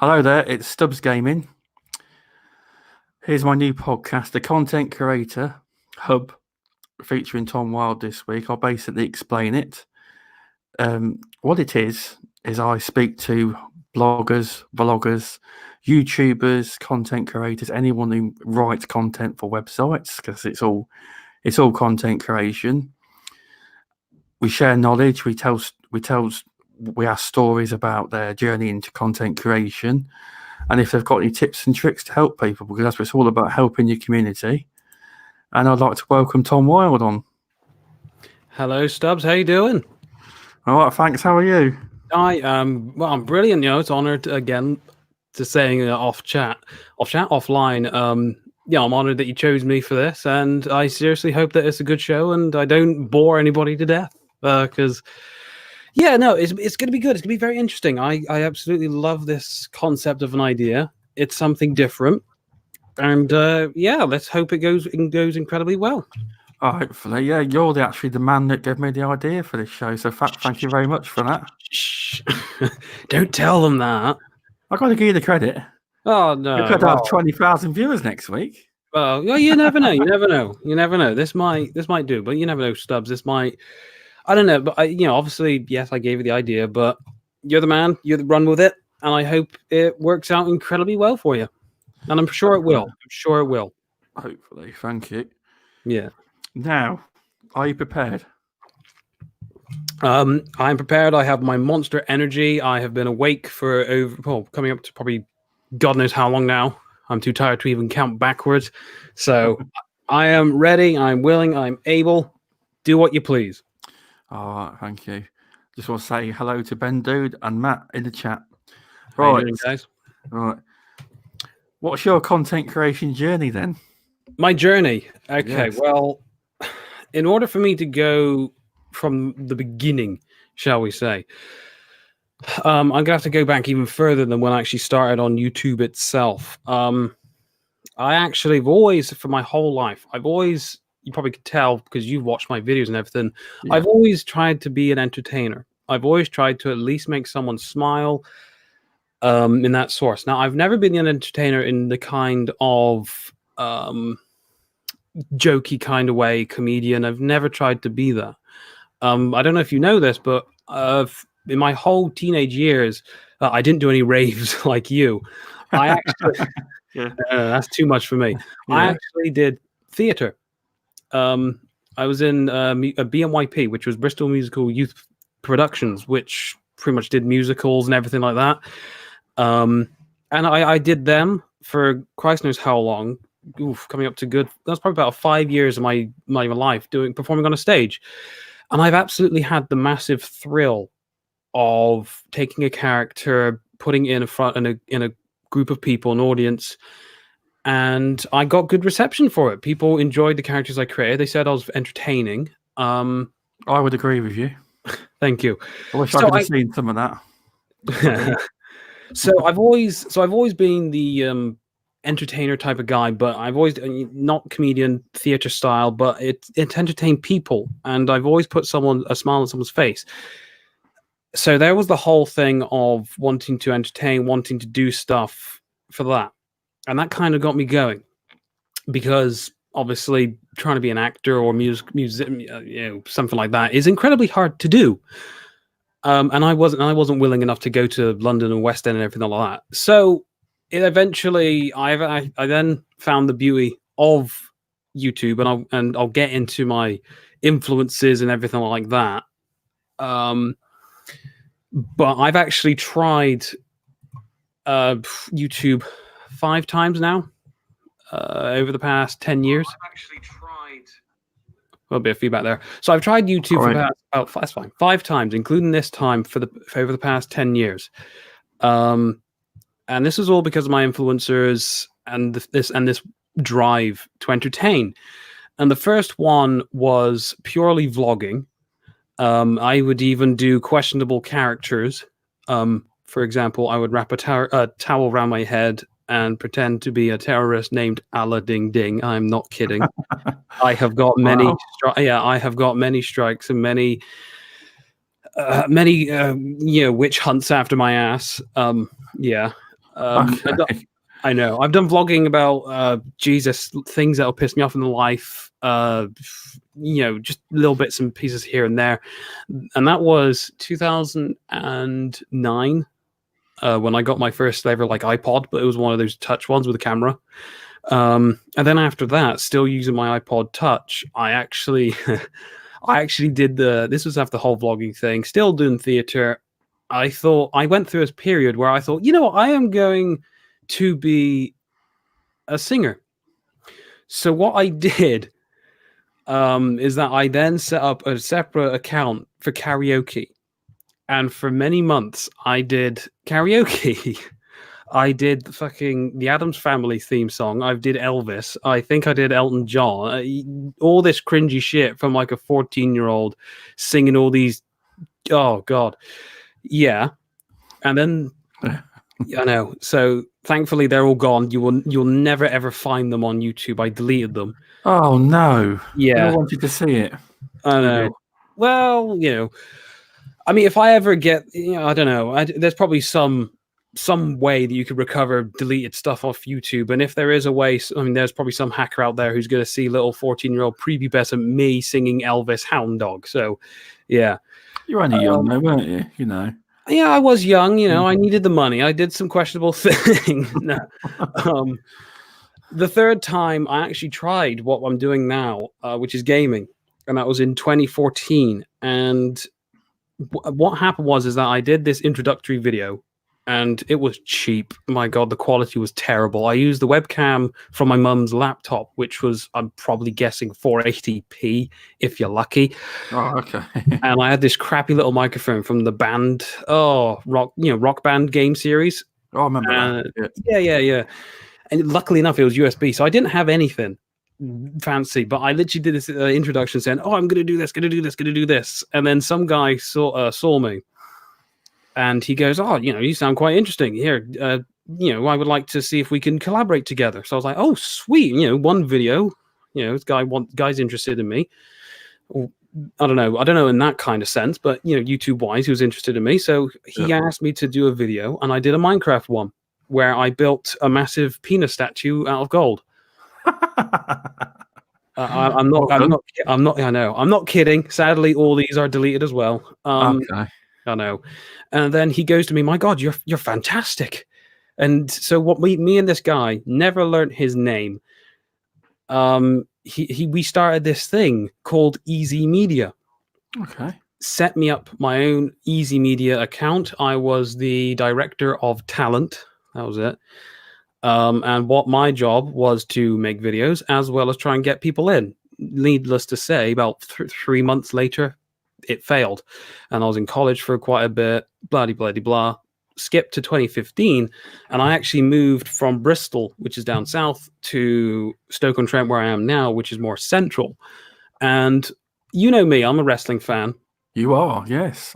Hello there, it's Stubz Gaming. Here's my new podcast, The Content Creator Hub, featuring Thom Wilde this week. I'll basically explain it. What it is I speak to bloggers, vloggers, YouTubers, content creators, anyone who writes content for websites, because it's all content creation. We share knowledge. We ask stories about their journey into content creation, and if they've got any tips and tricks to help people, because that's what it's all about, helping your community. And I'd like to welcome Thom Wilde on. Hello, Stubz. How you doing? All right, thanks. How are you? I'm brilliant. It's honored again to saying offline. I'm honored that you chose me for this, and I seriously hope that it's a good show and I don't bore anybody to death. Because it's going to be good. It's going to be very interesting. I absolutely love this concept of an idea. It's something different, and let's hope it goes incredibly well. Hopefully, yeah. You're actually the man that gave me the idea for this show, so thank you very much for that. Shh. Don't tell them that. I've got to give you the credit. Oh no! You could have 20,000 viewers next week. Well, you never know. You never know. This might do, but you never know, Stubz. This might. I don't know, but obviously, yes, I gave you the idea, but you're the man. You run with it, and I hope it works out incredibly well for you. And I'm sure it will. Hopefully, thank you. Yeah. Now, are you prepared? I'm prepared. I have my monster energy. I have been awake for coming up to probably God knows how long now. I'm too tired to even count backwards. So I am ready. I'm willing. I'm able. Do what you please. All right, thank you. Just want to say hello to Ben Dude and Matt in the chat. How you doing, guys? Right. What's your content creation journey then? My journey? Okay, yes. Well, in order for me to go from the beginning, shall we say, I'm going to have to go back even further than when I actually started on YouTube itself. I actually have always, for my whole life, you probably could tell because you've watched my videos and everything. Yeah. I've always tried to be an entertainer. I've always tried to at least make someone smile in that source. Now, I've never been an entertainer in the kind of jokey kind of way, comedian. I've never tried to be that. I don't know if you know this, but in my whole teenage years, I didn't do any raves like you. I actually, that's too much for me. Yeah. I actually did theatre. I was in a BMYP, which was Bristol Musical Youth Productions, which pretty much did musicals and everything like that. And I did them for Christ knows how long. Coming up to that's probably about 5 years of my life performing on a stage. And I've absolutely had the massive thrill of taking a character, putting it in a group of people, an audience, and I got good reception for it. People enjoyed the characters I created. They said I was entertaining. I would agree with you. Thank you. I wish I could have seen some of that. So I've always been the entertainer type of guy, but I've always not comedian theater style, but it's entertained people, and I've always put a smile on someone's face. So there was the whole thing of wanting to entertain, wanting to do stuff for that. And that kind of got me going, because obviously trying to be an actor or musician, something like that is incredibly hard to do. And I wasn't willing enough to go to London and West End and everything like that. So eventually, I then found the beauty of YouTube, and I'll get into my influences and everything like that. But I've actually tried YouTube 5 times now over the past 10 years. I've actually tried a little bit of feedback there. So I've tried YouTube for about 5 times, including this time over the past 10 years. And this is all because of my influencers and this drive to entertain. And the first one was purely vlogging. I would even do questionable characters. For example, I would wrap a towel around my head and pretend to be a terrorist named Allah Ding Ding. I'm not kidding. I have got many. Wow. I have got many strikes and many witch hunts after my ass. Okay. I know. I've done vlogging about Jesus, things that'll piss me off in life. Just little bits and pieces here and there. And that was 2009 when I got my first ever iPod, but it was one of those touch ones with a camera. And then after that, still using my iPod Touch, I actually did this was after the whole vlogging thing, still doing theater. I went through this period where I thought, I am going to be a singer. So what I did is that I then set up a separate account for karaoke. And for many months, I did karaoke. I did the Addams Family theme song. I did Elvis. I think I did Elton John. All this cringy shit from a 14-year-old singing all these. Oh God, yeah. And then I know. So thankfully, they're all gone. You'll never ever find them on YouTube. I deleted them. Oh no. Yeah, I wanted to see it. I know. Well, I mean, if I ever get, I don't know. There's probably some way that you could recover deleted stuff off YouTube, and if there is a way, I mean, there's probably some hacker out there who's going to see little 14-year-old prepubescent me singing Elvis Hound Dog. So, yeah, You're only young, though, weren't you? Yeah, I was young. I needed the money. I did some questionable things. No. The third time I actually tried what I'm doing now, which is gaming, and that was in 2014. And what happened is that I did this introductory video. And it was cheap. My God, the quality was terrible. I used the webcam from my mum's laptop, which was, I'm probably guessing, 480p, if you're lucky. Oh, okay. And I had this crappy little microphone from the band, Rock Band game series. Oh, I remember that. Yeah. And luckily enough, it was USB, so I didn't have anything fancy. But I literally did this introduction saying, "Oh, I'm going to do this, going to do this, going to do this," and then some guy saw me. And he goes, "Oh, you sound quite interesting. Here, I would like to see if we can collaborate together." So I was like, "Oh, sweet. One video. This guy's interested in me. I don't know in that kind of sense, but YouTube wise, he was interested in me. So he asked me to do a video, and I did a Minecraft one where I built a massive penis statue out of gold. I'm not kidding. Sadly, all these are deleted as well. Okay. I know. And then he goes to me, "My God, you're fantastic." And so what me and this guy never learned his name. We started this thing called Easy Media. Okay. Set me up my own Easy Media account. I was the director of talent. That was it. And what my job was to make videos as well as try and get people in. Needless to say, about 3 months later, it failed, and I was in college for quite a bit, blah. Skipped to 2015, and I actually moved from Bristol, which is down south, to Stoke-on-Trent, where I am now, which is more central. And me, I'm a wrestling fan. You are, yes.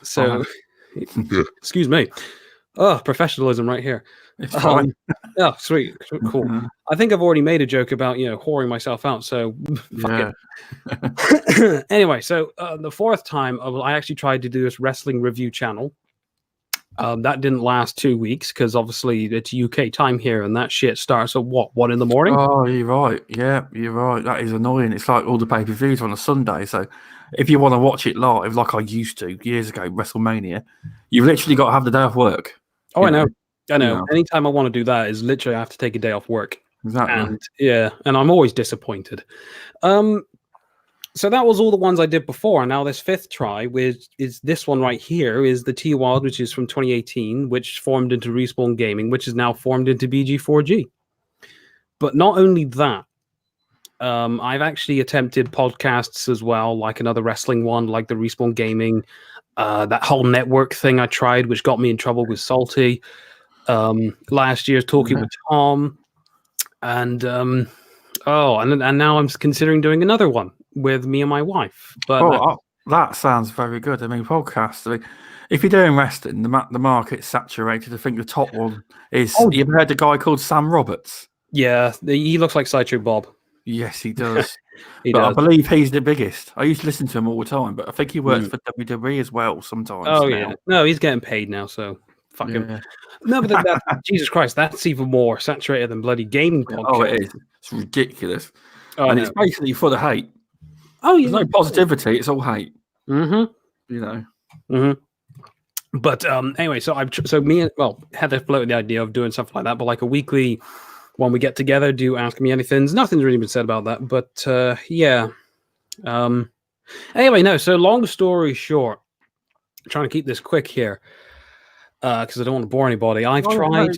So, excuse me. Oh, professionalism right here. It's fine. Oh, sweet, cool. I think I've already made a joke about whoring myself out, so fuck it. Anyway, so the fourth time I actually tried to do this wrestling review channel. That didn't last 2 weeks because obviously it's UK time here, and that shit starts at 1 a.m? Oh, you're right. Yeah, you're right. That is annoying. It's like all the pay-per-views on a Sunday. So if you want to watch it live, like I used to years ago, WrestleMania, you've literally got to have the day off work. Oh, I know. Anytime I want to do that is literally I have to take a day off work. Exactly. And I'm always disappointed. So that was all the ones I did before. Now this fifth try, which is this one right here, is the T Wild, which is from 2018, which formed into Respawn Gaming, which is now formed into BG4G. But not only that, I've actually attempted podcasts as well, like another wrestling one, like the Respawn Gaming, that whole network thing I tried, which got me in trouble with Salty. Last year's talking with Tom, and now I'm considering doing another one with me and my wife. But that sounds very good. I mean, podcasts. I mean, if you're doing wrestling, the market's saturated. I think the top one is. You've heard a guy called Sam Roberts? Yeah, he looks like Sideshow Bob. Yes, he does. He does. I believe he's the biggest. I used to listen to him all the time, but I think he works for WWE as well sometimes. Oh, yeah. No, he's getting paid now, so Fucking Yeah. no, but that Jesus Christ, that's even more saturated than bloody gaming podcast. Oh, it is. It's ridiculous. Oh, and no. it's basically full of hate. Oh, There's no positivity. It's all hate. Mm-hmm. You know. Mm-hmm. But anyway, so me and Heather floated the idea of doing something like that, but like a weekly when we get together, do Ask Me Anything. Nothing's really been said about that, but yeah. Anyway, no. So long story short, I'm trying to keep this quick here because I don't want to bore anybody. I've tried.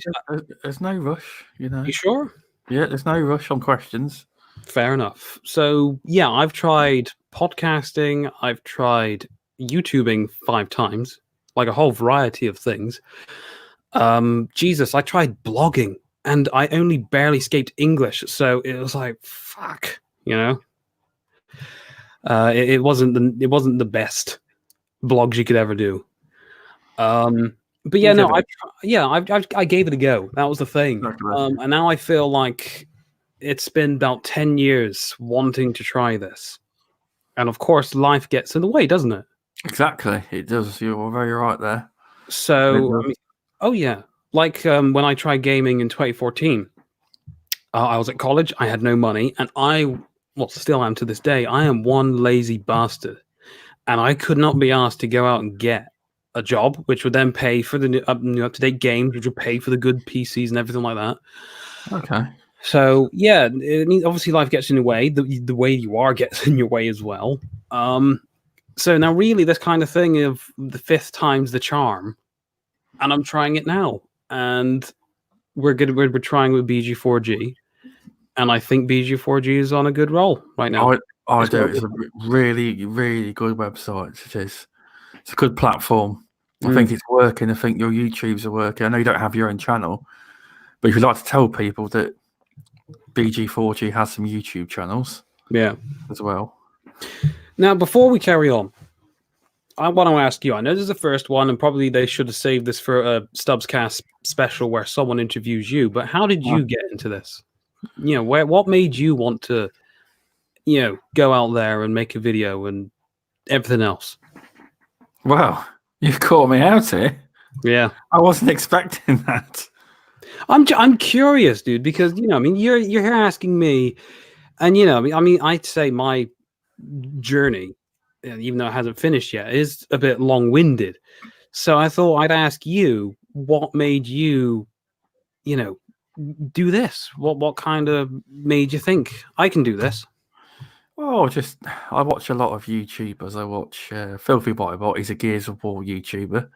There's no rush. You know. You sure? Yeah, there's no rush on questions. Fair enough. So yeah, I've tried podcasting. I've tried YouTubing 5 times, like a whole variety of things. Jesus, I tried blogging, and I only barely escaped English, so it was like fuck, you know. It wasn't the best blogs you could ever do. But yeah, no, I gave it a go. That was the thing. And now I feel like it's been about 10 years wanting to try this, and of course, life gets in the way, doesn't it? Exactly, it does. You're very right there. So, I mean, oh yeah, like when I tried gaming in 2014, I was at college. I had no money, and still am to this day. I am one lazy bastard, and I could not be asked to go out and get a job, which would then pay for the new up-to-date games, which would pay for the good PCs and everything like that. Okay. So yeah, I mean, obviously life gets in the way. The way you are gets in your way as well. So now really this kind of thing of the 5th time's the charm, and I'm trying it now, and we're trying with BG4G, and I think BG4G is on a good roll right now. I do. It's a really, really good website. It is. It's a good platform. I think it's working. I think your YouTubes are working. I know you don't have your own channel, but if you'd like to tell people that BG4G has some YouTube channels, as well. Now, before we carry on, I want to ask you. I know this is the first one, and probably they should have saved this for a STUBZCAST special where someone interviews you. But how did you get into this? You know, what made you want to, go out there and make a video and everything else? Well, you've caught me out here. Yeah, I wasn't expecting that. I'm curious, dude, because I mean, you're here asking me, and I mean, I'd say my journey, even though it hasn't finished yet, is a bit long-winded. So I thought I'd ask you, what made you, do this? What kind of made you think I can do this? Well, I watch a lot of YouTubers. I watch Filthy Bible. He's a Gears of War YouTuber.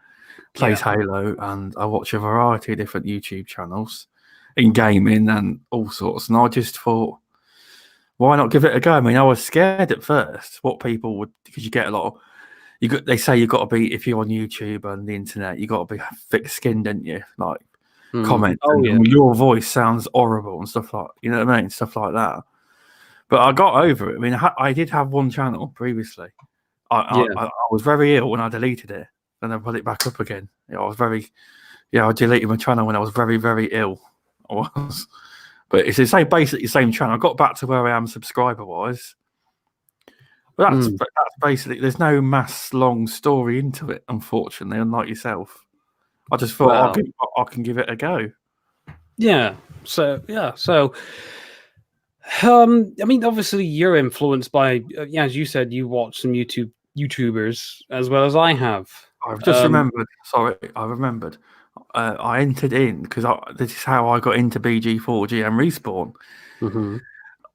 Plays Halo, and I watch a variety of different YouTube channels in gaming and all sorts. And I just thought, why not give it a go? I mean, I was scared at first what people would, because you get a lot of, they say you've got to be, if you're on YouTube and the internet, you got to be thick-skinned, don't you? Like comments. Oh, yeah. Your voice sounds horrible and stuff like, you know what I mean? Stuff like that. But I got over it. I mean, I did have one channel previously. I was very ill when I deleted it. And then put it back up again. I deleted my channel when I was very, very ill. I was, but it's basically the same channel. I got back to where I am subscriber-wise. But that's basically, there's no mass long story into it, unfortunately, unlike yourself. I just thought I can give it a go. Yeah. So, I mean, obviously you're influenced by, as you said, you watch some YouTubers as well as I have. I've just remembered. Sorry, I remembered. I entered in because this is how I got into BG4G and Respawn. Mm-hmm.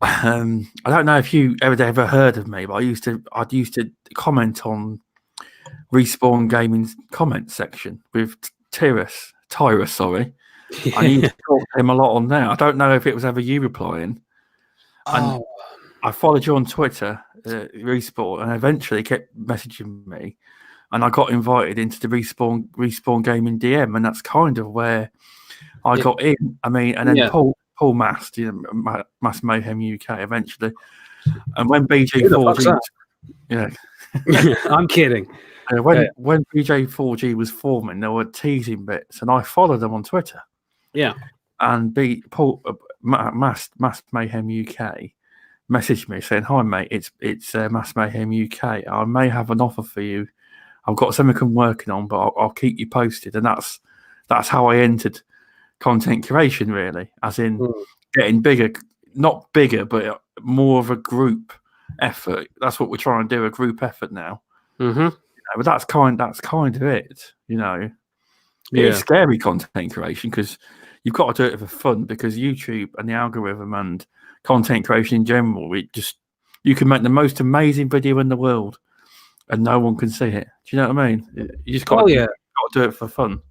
I don't know if you ever heard of me, but I used to comment on Respawn Gaming's comment section with Tyrus. Sorry, I used to talk to him a lot on there. I don't know if it was ever you replying. And I followed you on Twitter, Respawn, and eventually kept messaging me. And I got invited into the Respawn Gaming DM, and that's kind of where I got in. I mean, and then Paul Mast, Mast Mayhem UK, eventually. And when BG4G, I'm kidding. When BG4G was forming, there were teasing bits, and I followed them on Twitter. Yeah, and Mast Mayhem UK messaged me saying, "Hi mate, it's Mast Mayhem UK. I may have an offer for you. I've got something I'm working on, but I'll keep you posted." And that's that's how I entered content creation, really, as in getting bigger, not bigger, but more of a group effort. That's what we're trying to do, a group effort now. But that's kind of it, It's scary content creation because you've got to do it for fun, because YouTube and the algorithm and content creation in general, you can make the most amazing video in the world and no one can see it. Do you know what I mean? You just got to do it for fun, of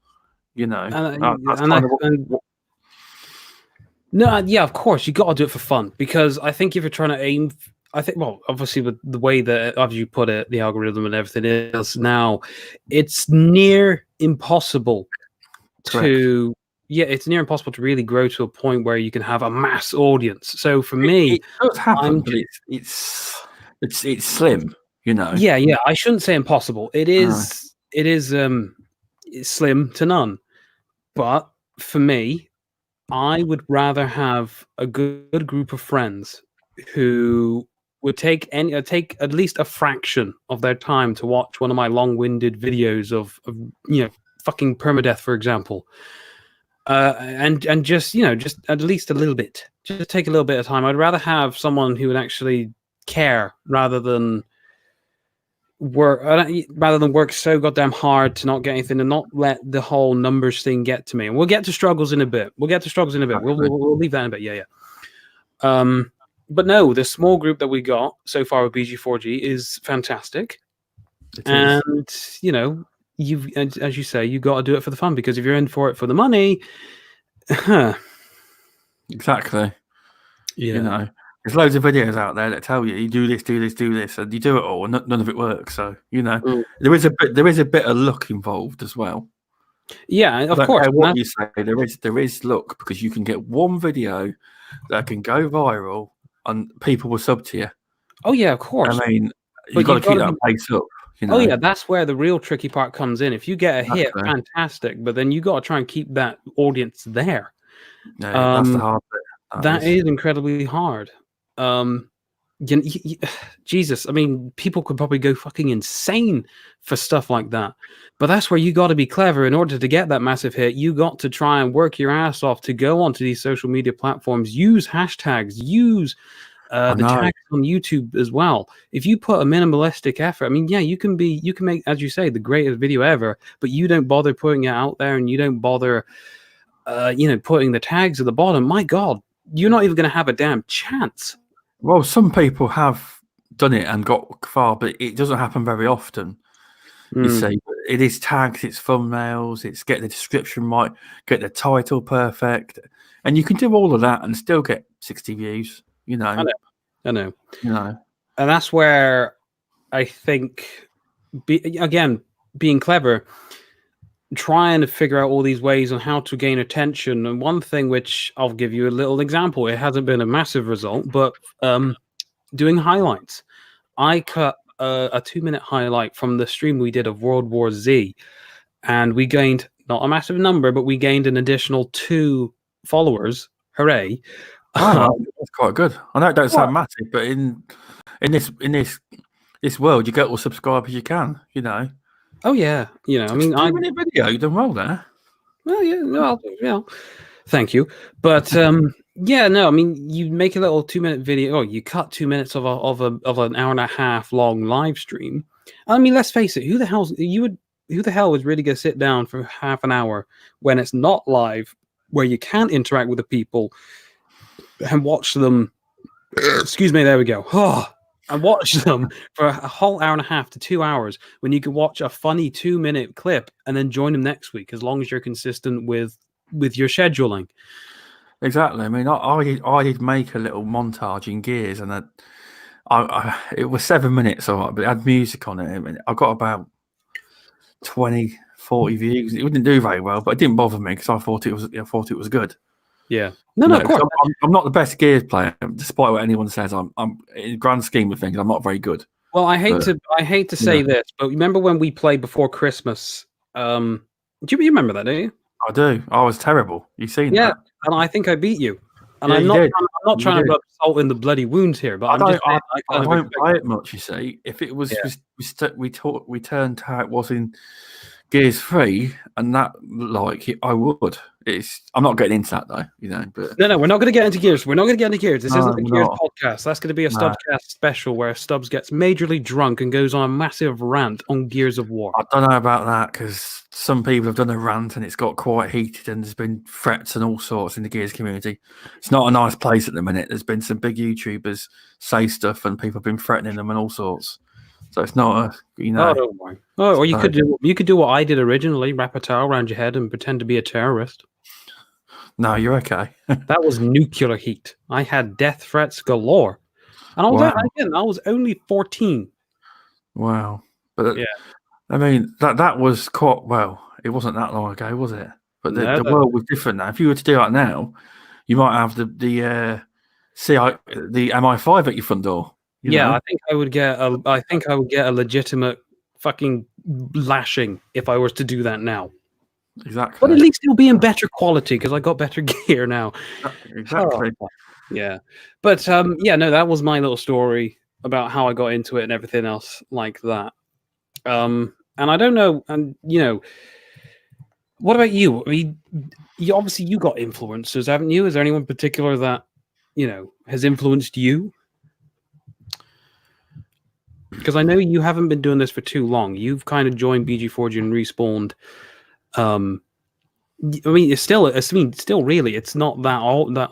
course you got to do it for fun, because I think if you're trying to aim, obviously with the way that, as you put it, the algorithm and everything is now, it's near impossible to really grow to a point where you can have a mass audience. So for me, it does happen, but it's slim, Yeah, I shouldn't say impossible. It is it's slim to none. But for me, I would rather have a good group of friends who would take at least a fraction of their time to watch one of my long-winded videos of fucking permadeath, for example, and just at least a little bit, just take a little bit of time. I'd rather have someone who would actually care rather than work so goddamn hard to not get anything, and not let the whole numbers thing get to me. And we'll get to struggles in a bit. We'll leave that in a bit. Yeah. But no, the small group that we got so far with BG4G is fantastic. And as you say, you got to do it for the fun, because if you're in for it for the money, exactly. There's loads of videos out there that tell you do this, and you do it all, and none of it works. So there is a bit of luck involved as well. Yeah, of course. What you say, there is luck, because you can get one video that can go viral and people will sub to you. Oh yeah, of course. I mean, you've got to keep that pace up. Oh yeah, that's where the real tricky part comes in. If you get a hit, fantastic, but then you got to try and keep that audience there. Yeah, that's the hard bit. That is incredibly hard. Jesus, I mean, people could probably go fucking insane for stuff like that. But that's where you got to be clever. In order to get that massive hit, you got to try and work your ass off to go onto these social media platforms, use hashtags, use the tags on YouTube as well. If you put a minimalistic effort, I mean, yeah, you can make, as you say, the greatest video ever, but you don't bother putting it out there, and you don't bother, putting the tags at the bottom. My God, you're not even going to have a damn chance. Well, some people have done it and got far, but it doesn't happen very often. You see, it is tags, it's thumbnails, it's get the description right, get the title perfect, and you can do all of that and still get 60 views. I know. And that's where I think, being clever, trying to figure out all these ways on how to gain attention. And one thing, which I'll give you a little example, it hasn't been a massive result, but doing highlights. I cut a 2-minute highlight from the stream we did of World War Z, and we gained not a massive number, but we gained an additional 2 followers. Hooray! That's quite good. I know it don't sound massive, but in this world, you get all subscribers you can. Oh yeah, I mean, I mean, video, you done well there. Well, yeah, thank you. But I mean, you make a little 2-minute video, or you cut 2 minutes of an hour and a half long live stream. I mean, let's face it, who the hell is really gonna sit down for half an hour when it's not live, where you can't interact with the people and watch them? Excuse me, there we go. And watch them for a whole hour and a half to 2 hours, when you can watch a funny 2-minute clip and then join them next week, as long as you're consistent with your scheduling. Exactly. I mean, I did make a little montage in Gears, and it was 7 minutes, all right, but it had music on it. I mean, I got about 20, 40 views. It didn't do very well, but it didn't bother me, because I thought it was good. Yeah. No, of course. I'm not the best Gears player, despite what anyone says. I'm in the grand scheme of things, I'm not very good. Well, I hate to say this, but remember when we played before Christmas? Do you remember that? Do you? I do. I was terrible. You've seen that? Yeah, and I think I beat you. And I'm not trying to rub salt in the bloody wounds here, but I don't play it much. You see, if it was, we turned to how it was in Gears 3, and that I would. I'm not getting into that though, But No, we're not going to get into Gears. We're not going to get into Gears. This isn't a we're Gears not. podcast. That's going to be a No. STUBZCAST special where Stubz gets majorly drunk and goes on a massive rant on Gears of War. I don't know about that because some people have done a rant and it's got quite heated and there's been threats and all sorts in the Gears community. It's not a nice place at the minute. There's been some big YouTubers say stuff and people have been threatening them and all sorts. So it's not Oh, don't worry. Oh, or you could do what I did originally: wrap a towel around your head and pretend to be a terrorist. No, you're okay. That was nuclear heat. I had death threats galore, and I was only 14. Wow, but yeah, I mean that was quite It wasn't that long ago, was it? But the world was different now. If you were to do that now, you might have the MI5 at your front door. You know? I think I would get a legitimate fucking lashing if I was to do that now. Exactly. But at least it'll be in better quality because I got better gear now. Exactly. Oh, yeah. But that was my little story about how I got into it and everything else like that. And I don't know, and what about you? I mean, you got influencers, haven't you? Is there anyone particular that has influenced you? Because I know you haven't been doing this for too long. You've kind of joined BG4G and respawned. I mean, it's still really, it's not that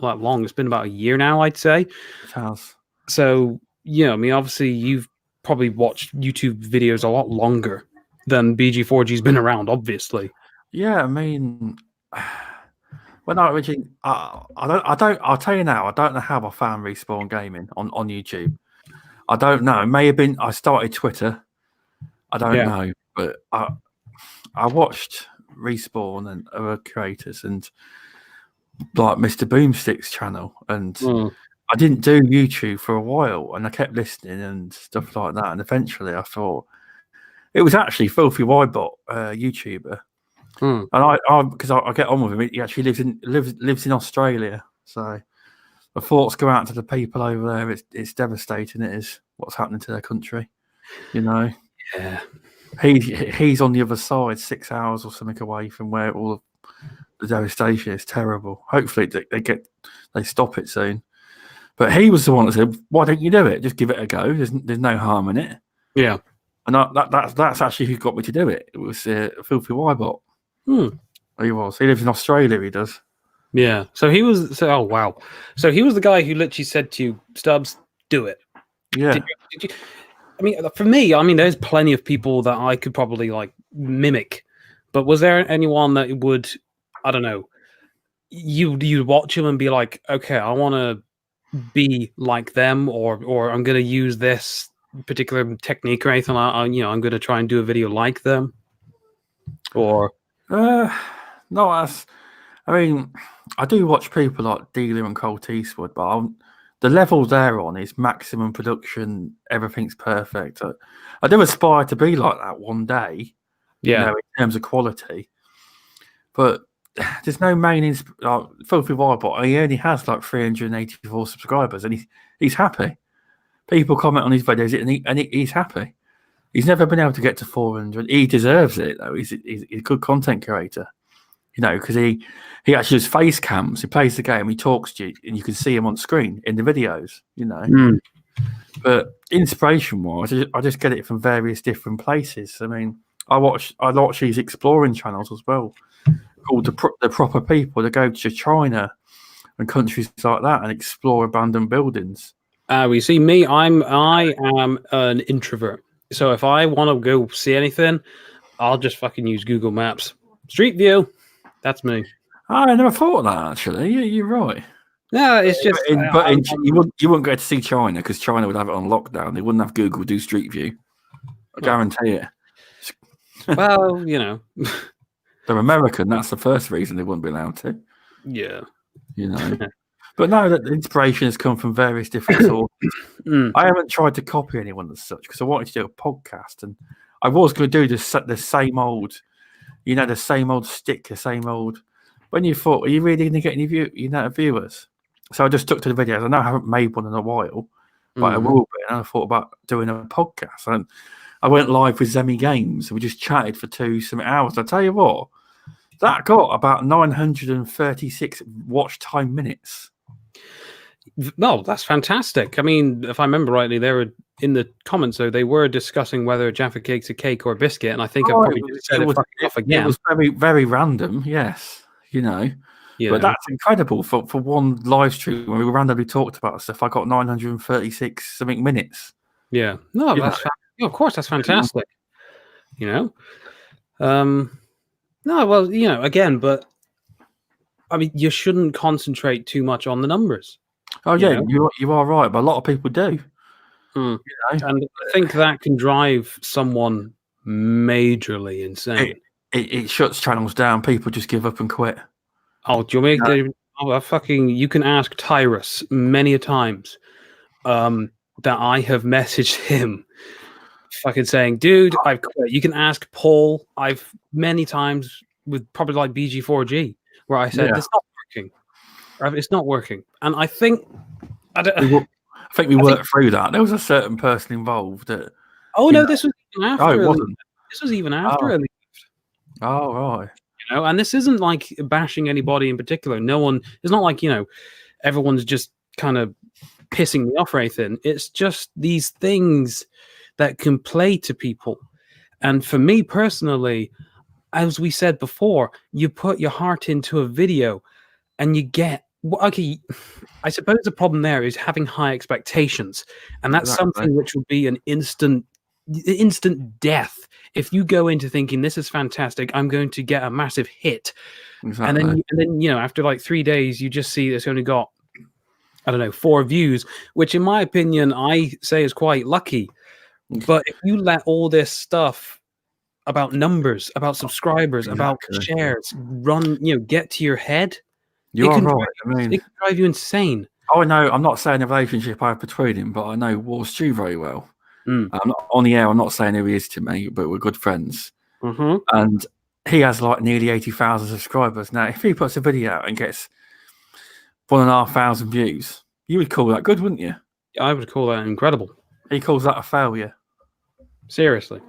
long. It's been about a year now, I'd say. It has. So, I mean, obviously, you've probably watched YouTube videos a lot longer than BG4G's been around, obviously. Yeah, I mean, when I originally, I'll tell you now, I don't know how I found Respawn Gaming on YouTube. I don't know. It may have been I started Twitter. I don't know, but I watched Respawn and other creators and like Mr. Boomstick's channel, and I didn't do YouTube for a while, and I kept listening and stuff like that, and eventually I thought it was actually Filthy Widebot, YouTuber, and I because I get on with him. He actually lives in Australia, so the thoughts go out to the people over there. It's devastating. It is what's happening to their country, Yeah. He's on the other side, 6 hours or something away from where all of the devastation is. Terrible. Hopefully they stop it soon. But he was the one that said, "Why don't you do it? Just give it a go. There's no harm in it." Yeah, and that's actually who got me to do it. It was Filthy Widebot. He was. He lives in Australia. He does. Yeah. So he was. Oh wow. So he was the guy who literally said to you, "Stubz, do it." Yeah. Did you, I mean, for me, there's plenty of people that I could probably like mimic, but was there anyone that would, I don't know, you'd watch him and be like, okay, I want to be like them, or I'm going to use this particular technique or anything. I'm going to try and do a video like them, or no, I mean, I do watch people like Dealer and Colt Eastwood, but the level they're on is maximum production. Everything's perfect. I do aspire to be like that one day, in terms of quality. But there's no main Filthy Widebot. He only has like 384 subscribers, and he's happy. People comment on his videos, and he's happy. He's never been able to get to 400. He deserves it, though. He's a good content creator. Because he actually does face cams. He plays the game. He talks to you, and you can see him on screen in the videos. But inspiration-wise, I just get it from various different places. I mean, I watch these exploring channels as well, called the Proper People, that go to China and countries like that and explore abandoned buildings. You see, me, I am an introvert. So if I want to go see anything, I'll just fucking use Google Maps. Street View. That's me. I never thought of that, actually. You're right. No, it's just... you wouldn't go to see China because China would have it on lockdown. They wouldn't have Google do Street View. I guarantee it. Well, They're American. That's the first reason they wouldn't be allowed to. Yeah. But no, the inspiration has come from various different sources. I haven't tried to copy anyone as such because I wanted to do a podcast, and I was going to do the same old... the same old stick, the same old. When you thought, are you really going to get any viewers? So I just stuck to the videos. I know I haven't made one in a while, but I will be. And I thought about doing a podcast. And I went live with Zemi Games and we just chatted for 2 some hours. I tell you what, that got about 936 watch time minutes. No, that's fantastic. I mean, if I remember rightly, they were in the comments, though, they were discussing whether Jaffa Cake's a cake or a biscuit, and I think I probably just said it fucking off again. It was very, very random, yes, But that's incredible for one live stream when we randomly talked about stuff. I got 936 something minutes. Yeah, no, of course, that's fantastic. No, well, again, but I mean, you shouldn't concentrate too much on the numbers. Oh yeah, you are right, but a lot of people do. And I think that can drive someone majorly insane. It shuts channels down. People just give up and quit. Oh, do you want me to you can ask Tyrus many a times that I have messaged him fucking saying, dude, I've quit. You can ask Paul. I've many times with probably like BG4G where I said, it's not working. It's not working. And I think we worked through that. There was a certain person involved that. Oh no, this was even after. Oh, it wasn't. This was even after. Oh right. And this isn't like bashing anybody in particular. No one. It's not like everyone's just kind of pissing me off or anything. It's just these things that can play to people. And for me personally, as we said before, you put your heart into a video, and you get. Okay, I suppose the problem there is having high expectations, and that's something which will be an instant death if you go into thinking this is fantastic. I'm going to get a massive hit, and then after like 3 days, you just see it's only got 4 views, which in my opinion I say is quite lucky. But if you let all this stuff about numbers, about subscribers, about shares get to your head. You are right. It can drive you insane. Oh, I know. I'm not saying the relationship I have between him, but I know War Stew very well. I'm not, on the air, I'm not saying who he is to me, but we're good friends. And he has like nearly 80,000 subscribers. Now, if he puts a video out and gets 1,500 views, you would call that good, wouldn't you? I would call that incredible. He calls that a failure. Seriously.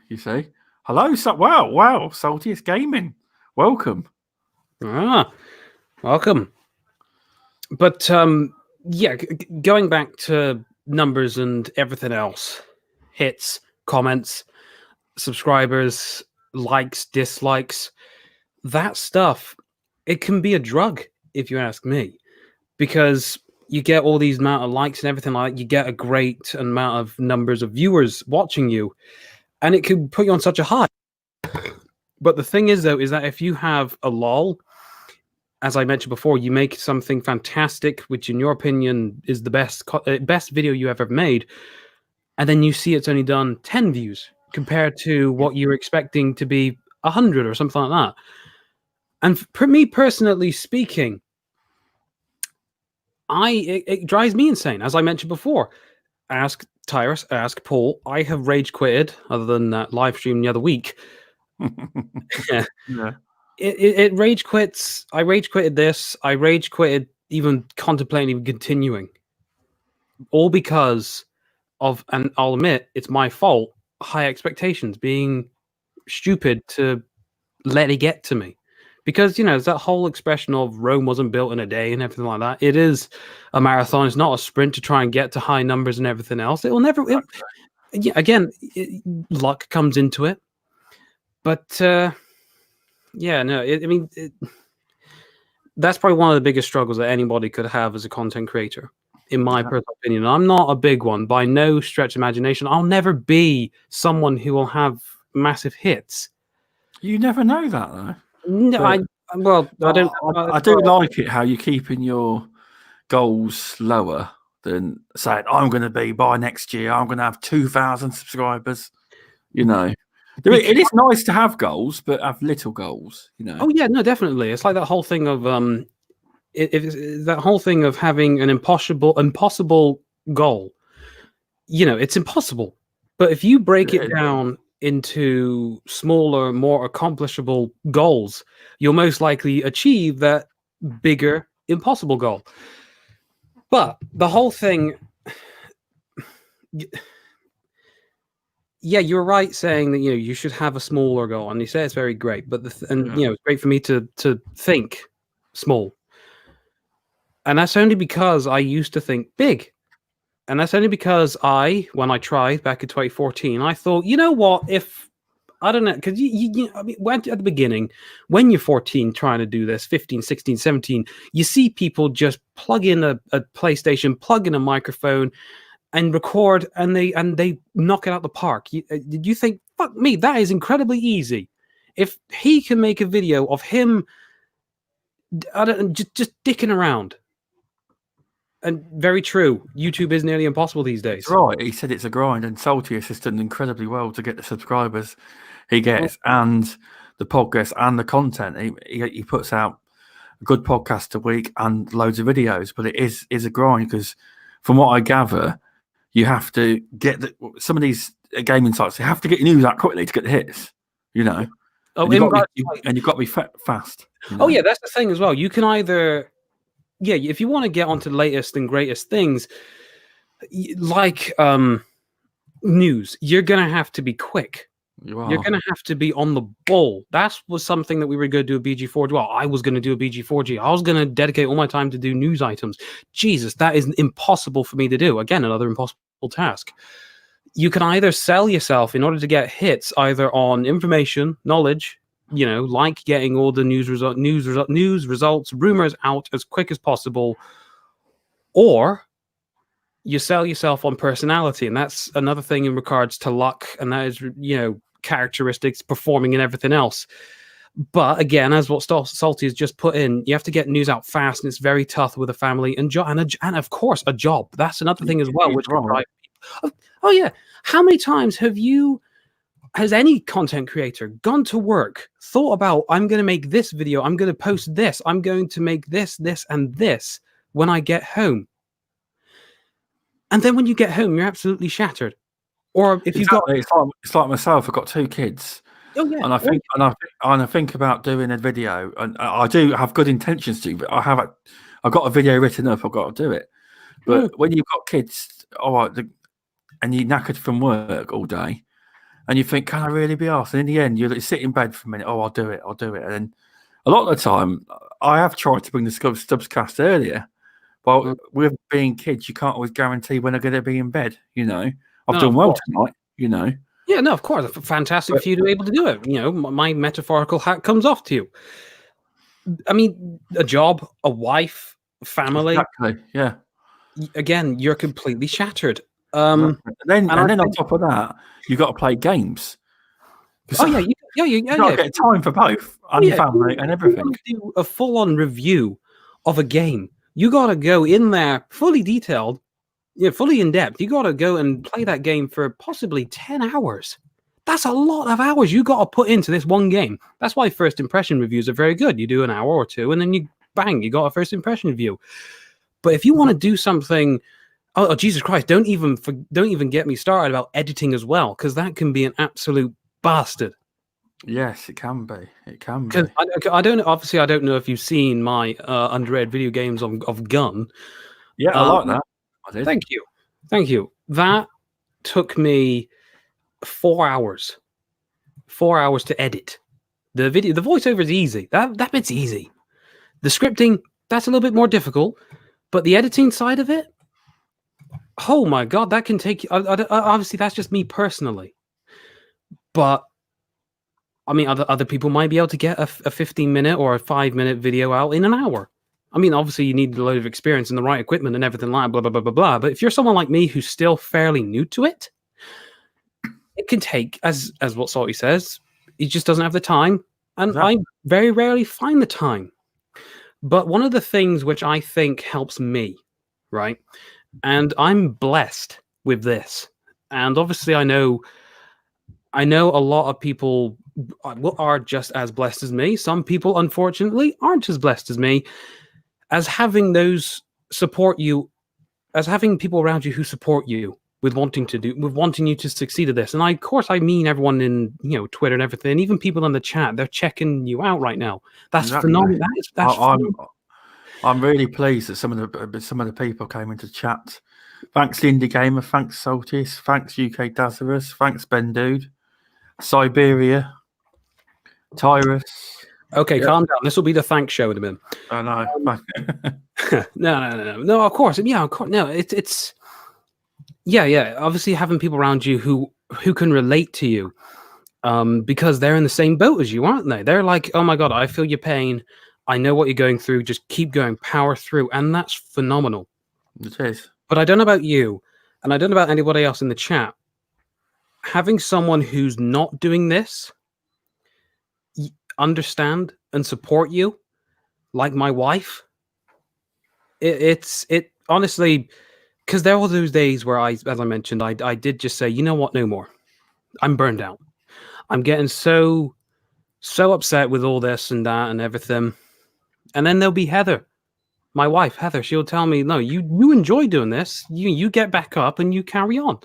You see? Hello, wow, Saltiest Gaming. Welcome. Welcome. But going back to numbers and everything else, hits, comments, subscribers, likes, dislikes, that stuff, it can be a drug, if you ask me, because you get all these amount of likes and everything like that, you get a great amount of numbers of viewers watching you, and it can put you on such a high. But the thing is, though, is that if you have a lull, as I mentioned before, you make something fantastic, which in your opinion is the best video you ever made, and then you see it's only done 10 views compared to what you're expecting to be 100 or something like that. And for me personally speaking, it drives me insane. As I mentioned before, ask Tyrus, ask Paul. I have rage quitted, other than that live stream the other week. Yeah. It rage quits. I rage quitted this. I rage quitted even contemplating continuing. All because of, and I'll admit, it's my fault, high expectations, being stupid to let it get to me. Because, it's that whole expression of Rome wasn't built in a day and everything like that. It is a marathon. It's not a sprint to try and get to high numbers and everything else. It will never... luck comes into it. But... that's probably one of the biggest struggles that anybody could have as a content creator, in my personal opinion. I'm not a big one, by no stretch of imagination. I'll never be someone who will have massive hits. You never know that, though. No, I don't. I do like it how you're keeping your goals lower than saying, I'm going to be, by next year, I'm going to have 2,000 subscribers, It is nice to have goals, but have little goals, Oh yeah, no, definitely. It's like that whole thing of that whole thing of having an impossible goal. It's impossible. But if you break it down into smaller, more accomplishable goals, you'll most likely achieve that bigger, impossible goal. But the whole thing, yeah, you're right saying that you should have a smaller goal, and you say it's very great. But it's great for me to think small, and that's only because I used to think big. And that's only because when I tried back in 2014, I thought, you know what, if I don't know, because I mean, at the beginning, when you're 14 trying to do this, 15, 16, 17, you see people just plug in a PlayStation, plug in a microphone, and record, and they knock it out the park. Did you think, fuck me, that is incredibly easy? If he can make a video of him, just dicking around. And very true. YouTube is nearly impossible these days. That's right. He said it's a grind, and Salty has done incredibly well to get the subscribers he gets, and the podcast and the content. He puts out a good podcast a week and loads of videos, but it is a grind because, from what I gather, you have to get some of these gaming sites. You have to get your news out quickly to get the hits. And you've got to be fast. Oh yeah, that's the thing as well. You can either. Yeah, if you want to get onto the latest and greatest things, like news, you're going to have to be quick. You're going to have to be on the ball. That was something that we were going to do a BG4G. Well, I was going to do a BG4G. I was going to dedicate all my time to do news items. Jesus, that is impossible for me to do. Again, another impossible task. You can either sell yourself in order to get hits, either on information, knowledge, like getting all the news results, rumors out as quick as possible, or you sell yourself on personality, and that's another thing in regards to luck, and that is characteristics, performing, and everything else. But again, as what Salty has just put in, you have to get news out fast, and it's very tough with a family and of course a job. That's another thing as well, which can drive people. Oh yeah, how many times has any content creator gone to work, thought about, I'm going to make this video, I'm going to post this, I'm going to make this, and this when I get home? And then when you get home, you're absolutely shattered. Or if you've got... It's like myself, I've got 2 kids. Oh, yeah. And I think about doing a video, and I do have good intentions to, but I've got a video written up, I've got to do it. But when you've got kids, and you're knackered from work all day, and you think, can I really be asked? And in the end, you sit in bed for a minute. Oh, I'll do it. And then a lot of the time, I have tried to bring the STUBZCAST earlier. But with being kids, you can't always guarantee when they're going to be in bed. I've done well tonight. Yeah, no, of course. Fantastic for you to be able to do it. My metaphorical hat comes off to you. I mean, a job, a wife, family. Exactly. Yeah. Again, you're completely shattered. And then on top of that, you've got to play games. You got to get time for both, and family and everything. You do a full-on review of a game. You got to go in there fully detailed, fully in depth. You got to go and play that game for possibly 10 hours. That's a lot of hours you got to put into this one game. That's why first impression reviews are very good. You do an hour or two, and then you got a first impression review. But if you want to do something... Oh, Jesus Christ! Don't even get me started about editing as well, because that can be an absolute bastard. Yes, it can be. It can be. I don't know if you've seen my underrated video games of Gun. Yeah, I like that. I did. Thank you. That took me 4 hours. 4 hours to edit the video. The voiceover is easy. That bit's easy. The scripting, that's a little bit more difficult, but the editing side of it. Oh my God, that can take... obviously, that's just me personally. But, I mean, other people might be able to get a 15-minute or a 5-minute video out in an hour. I mean, obviously, you need a load of experience and the right equipment and everything like blah, blah, blah, blah, blah. But if you're someone like me who's still fairly new to it, it can take, as what Salty says, he just doesn't have the time. And exactly. I very rarely find the time. But one of the things which I think helps me, right... And I'm blessed with this. And obviously, I know a lot of people are just as blessed as me. Some people, unfortunately, aren't as blessed as me. As having those support you, as having people around you who support you with wanting you to succeed at this. And of course, I mean everyone in Twitter and everything, even people in the chat. They're checking you out right now. That's phenomenal. That's phenomenal. I'm really pleased that some of the people came into chat Thanks Indie Gamer, thanks Saltis, thanks UK Dazarus, thanks Ben Dude, Siberia, Tyrus. Okay, Yeah, calm down. This will be the thanks show in a minute. I know. No. Of course, yeah, of course. No, it's yeah. Obviously, having people around you who can relate to you, because they're in the same boat as you, aren't they? They're like, oh my god, I feel your pain. I know what you're going through. Just keep going, power through, and that's phenomenal. It is. But I don't know about you, and I don't know about anybody else in the chat. Having someone who's not doing this understand and support you, like my wife, it honestly, because there were those days where as I mentioned, I did just say, you know what, no more. I'm burned out. I'm getting so upset with all this and that and everything. And then there'll be Heather, my wife, Heather. She'll tell me, no, you enjoy doing this. You get back up and you carry on.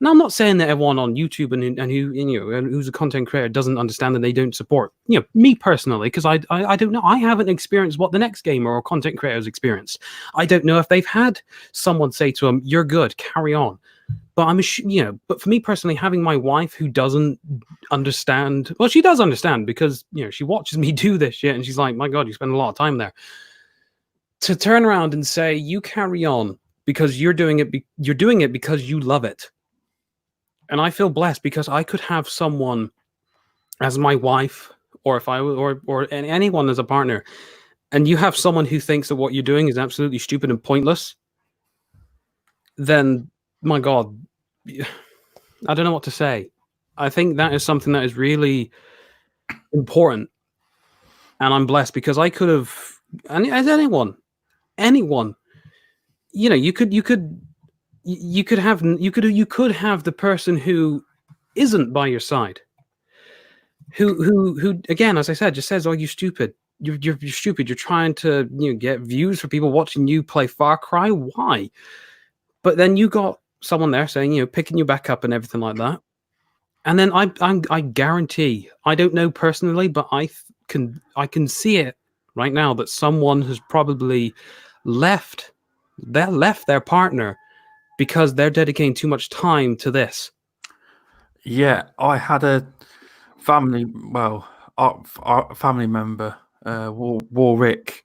And I'm not saying that everyone on YouTube and who's a content creator doesn't understand and they don't support me personally, because I don't know. I haven't experienced what the next gamer or content creators experience. I don't know if they've had someone say to them, "You're good, carry on." But but for me personally, having my wife who doesn't understand, well, she does understand because she watches me do this shit and she's like, "My God, you spend a lot of time there." To turn around and say, "You carry on because you're doing it. You're doing it because you love it." And I feel blessed because I could have someone as my wife, or if I or anyone as a partner, and you have someone who thinks that what you're doing is absolutely stupid and pointless, then my God, I don't know what to say. I think that is something that is really important, and I'm blessed because I could have, and as anyone, you could have the person who isn't by your side, who again, as I said, just says, "Oh, you're stupid. You're stupid. You're trying to get views for people watching you play Far Cry. Why?" But then you got someone there saying, picking you back up and everything like that. And then I guarantee, I don't know personally, but I can see it right now that someone has probably left their partner because they're dedicating too much time to this. Yeah, I had a family, our family member, Warwick.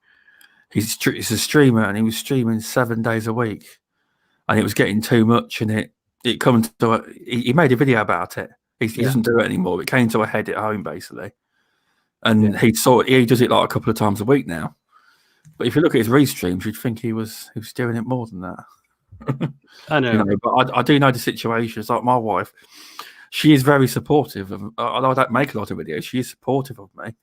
He's a streamer, and he was streaming 7 days a week, and it was getting too much. And it come to he made a video about it. He doesn't do it anymore. It came to a head at home basically, and he does it like a couple of times a week now. But if you look at his restreams, you'd think he was doing it more than that. I know, but I do know the situation. It's like my wife. She is very supportive of. Although I don't make a lot of videos, she is supportive of me.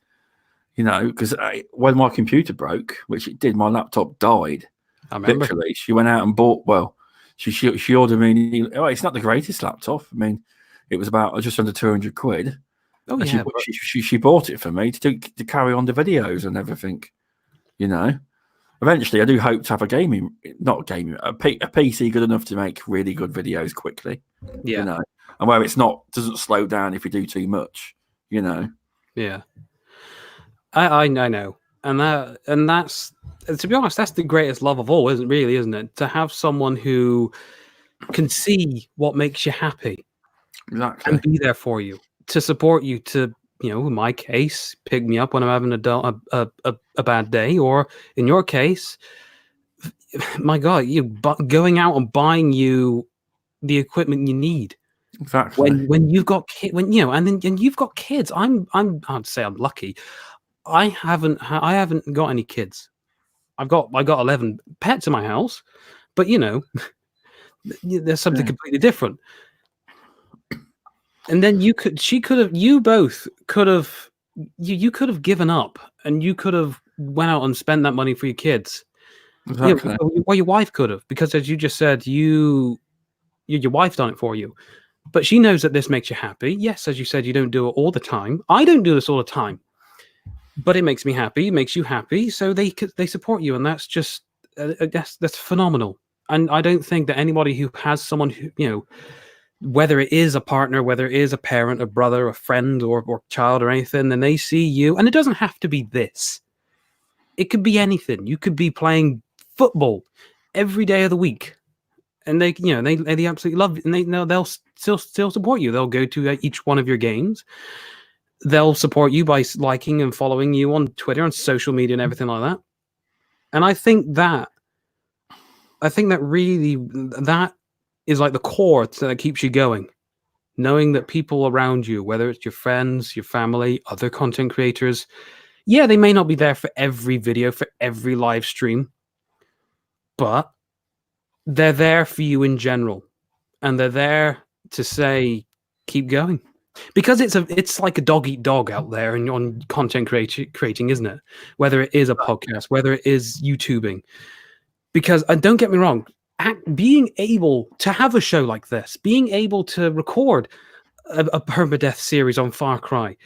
Because when my computer broke, which it did, my laptop died. I remember. Literally, she went out and bought. Well, she ordered me. Oh, it's not the greatest laptop. I mean, it was about just under 200 quid. Oh and yeah, she bought it for me to carry on the videos and everything. Eventually, I do hope to have a PC good enough to make really good videos quickly. Yeah. And where doesn't slow down if you do too much. Yeah. I know, and that's, to be honest, that's the greatest love of all, isn't it? To have someone who can see what makes you happy, exactly, and be there for you, to support you, to in my case, pick me up when I'm having a bad day, or in your case, my God, going out and buying you the equipment you need. Exactly. When you've got and you've got kids. I'd say I'm lucky. I haven't got any kids. I got 11 pets in my house, but there's something completely different. And then you could have given up, and you could have went out and spent that money for your kids. Exactly. Well, your wife could have, because as you just said, your wife done it for you. But she knows that this makes you happy. Yes, as you said, you don't do it all the time. I don't do this all the time. But it makes me happy. It makes you happy, so they support you, and that's just that's phenomenal. And I don't think that anybody who has someone who whether it is a partner, whether it is a parent, a brother, a friend, or child, or anything, and they see you, and it doesn't have to be this. It could be anything. You could be playing football every day of the week, and they they absolutely love it, and they'll still support you. They'll go to each one of your games. They'll support you by liking and following you on Twitter and social media and everything like that. And I think that really that is like the core that keeps you going. Knowing that people around you, whether it's your friends, your family, other content creators, yeah, they may not be there for every video, for every live stream, but they're there for you in general. And they're there to say, keep going. Because it's like a dog eat dog out there and on content creating, isn't it? Whether it is a podcast, whether it is YouTubing. Because, and don't get me wrong, being able to have a show like this, being able to record a permadeath series on Far Cry,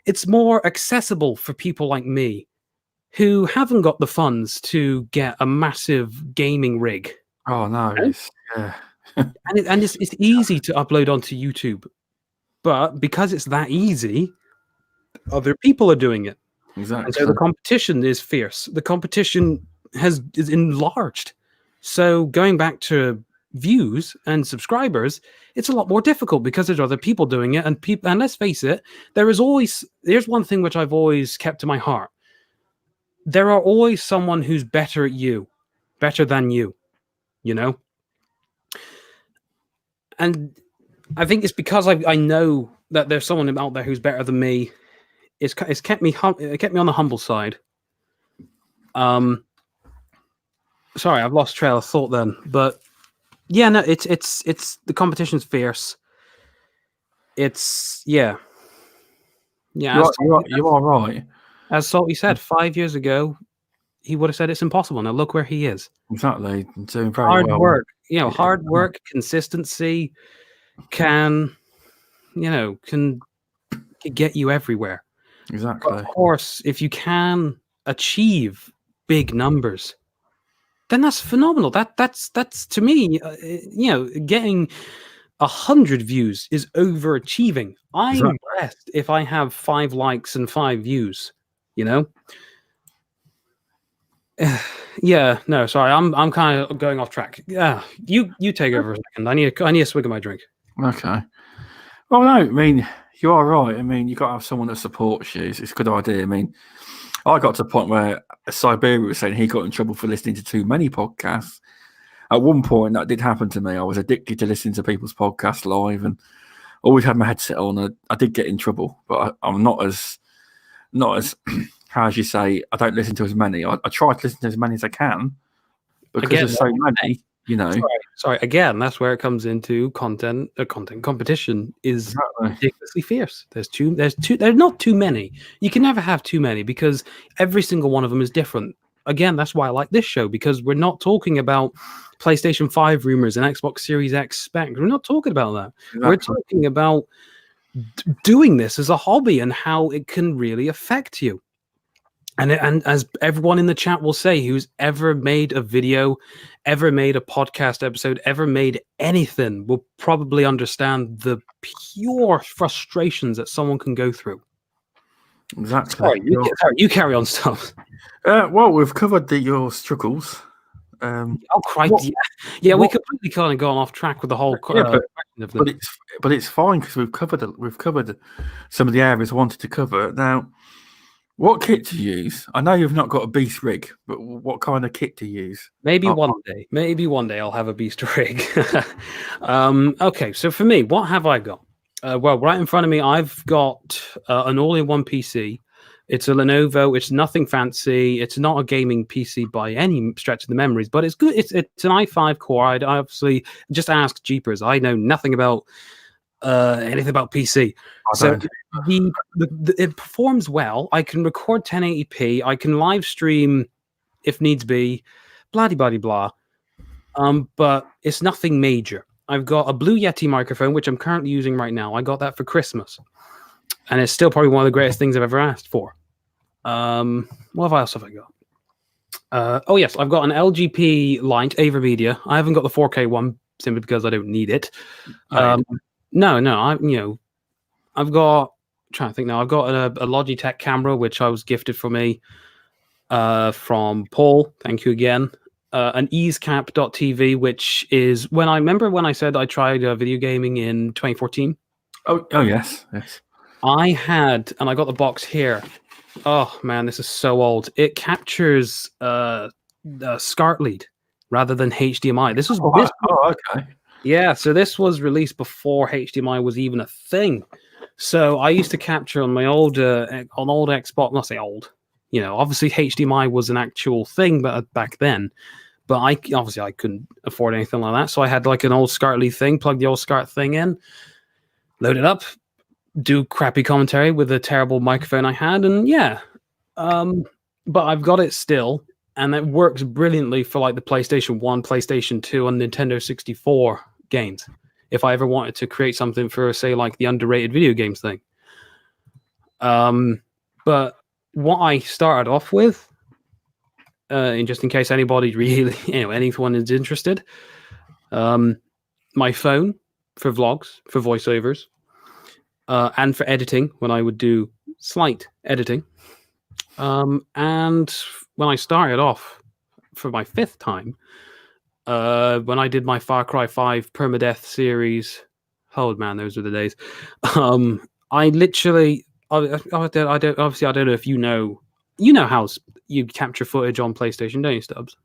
it's more accessible for people like me who haven't got the funds to get a massive gaming rig. Oh no, it's and it's easy to upload onto YouTube, but because it's that easy, other people are doing it. Exactly. And so the competition is fierce. The competition is enlarged. So going back to views and subscribers, it's a lot more difficult because there's other people doing it, and let's face it, there's one thing which I've always kept to my heart. There are always someone who's better than you, you know? And I think it's because I know that there's someone out there who's better than me. It's kept me on the humble side. Sorry, I've lost trail of thought then, but yeah, no, it's the competition's fierce. It's yeah. You are right. As Salty said 5 years ago, he would have said it's impossible. Now look where he is. Exactly, doing very hard well. work, hard work, consistency can get you everywhere. Exactly. But of course, if you can achieve big numbers, then that's phenomenal. That's to me, getting 100 views is overachieving. I'm blessed if I have 5 likes and 5 views. Yeah, no, sorry, I'm kind of going off track. Yeah, you take over a second. I need a swig of my drink. Okay. Well, no, I mean, you are right. I mean, you got to have someone that supports you. It's a good idea. I mean, I got to a point where Siberia was saying he got in trouble for listening to too many podcasts. At one point, that did happen to me. I was addicted to listening to people's podcasts live, and always had my headset on. I did get in trouble, but I'm not as how as you say. I don't listen to as many. I try to listen to as many as I can because there's so many. Sorry. Again, that's where it comes into content. Content competition is ridiculously fierce. There's not too many. You can never have too many because every single one of them is different. Again, that's why I like this show, because we're not talking about PlayStation 5 rumors and Xbox Series X specs. We're not talking about that. Exactly. We're talking about doing this as a hobby and how it can really affect you. And as everyone in the chat will say, who's ever made a video, ever made a podcast episode, ever made anything, will probably understand the pure frustrations that someone can go through. Exactly. Sorry, you carry on, Stubz. Well, we've covered your struggles. Crikey! We completely kind of gone off track with the whole. But it's fine because we've covered some of the areas I wanted to cover. Now, what kit to use? I know you've not got a beast rig, but what kind of kit to use? Maybe one day I'll have a beast rig. Okay, so for me, what have I got? Well, right in front of me, I've got an all-in-one PC. It's a Lenovo. It's nothing fancy. It's not a gaming PC by any stretch of the memories, but it's good. It's an i5 core. I obviously just ask Jeepers. I know nothing about anything about PC. So it performs well. I can record 1080p. I can live stream if needs be. Blah blah blah. But it's nothing major. I've got a Blue Yeti microphone, which I'm currently using right now. I got that for Christmas. And it's still probably one of the greatest things I've ever asked for. What else have I got? Oh, yes, I've got an LGP Light AverMedia. I haven't got the 4K one simply because I don't need it. No, I've got... I'm trying to think now. I've got a Logitech camera, which I was gifted for me from Paul. Thank you again. an easecap.tv, which is when I said I tried video gaming in 2014. Oh yes. I had, and I got the box here. Oh man, this is so old. It captures SCART lead rather than HDMI. This was okay. Yeah, so this was released before HDMI was even a thing. So I used to capture on my old Xbox. Not say old, obviously HDMI was an actual thing, but back then. But I couldn't afford anything like that, so I had like an old SCART lead thing. Plug the old SCART thing in, load it up, do crappy commentary with a terrible microphone I had, and yeah. But I've got it still, and it works brilliantly for like the PlayStation 1, PlayStation 2, and Nintendo 64 games. If I ever wanted to create something for, say, like the underrated video games thing. But what I started off with, and just in case anybody really, anyone is interested, my phone for vlogs, for voiceovers, and for editing when I would do slight editing. And when I started off for my 5th time, when I did my Far Cry 5 permadeath series, oh man, those were the days. I literally, I don't know if you know how you capture footage on PlayStation, don't you, Stubz?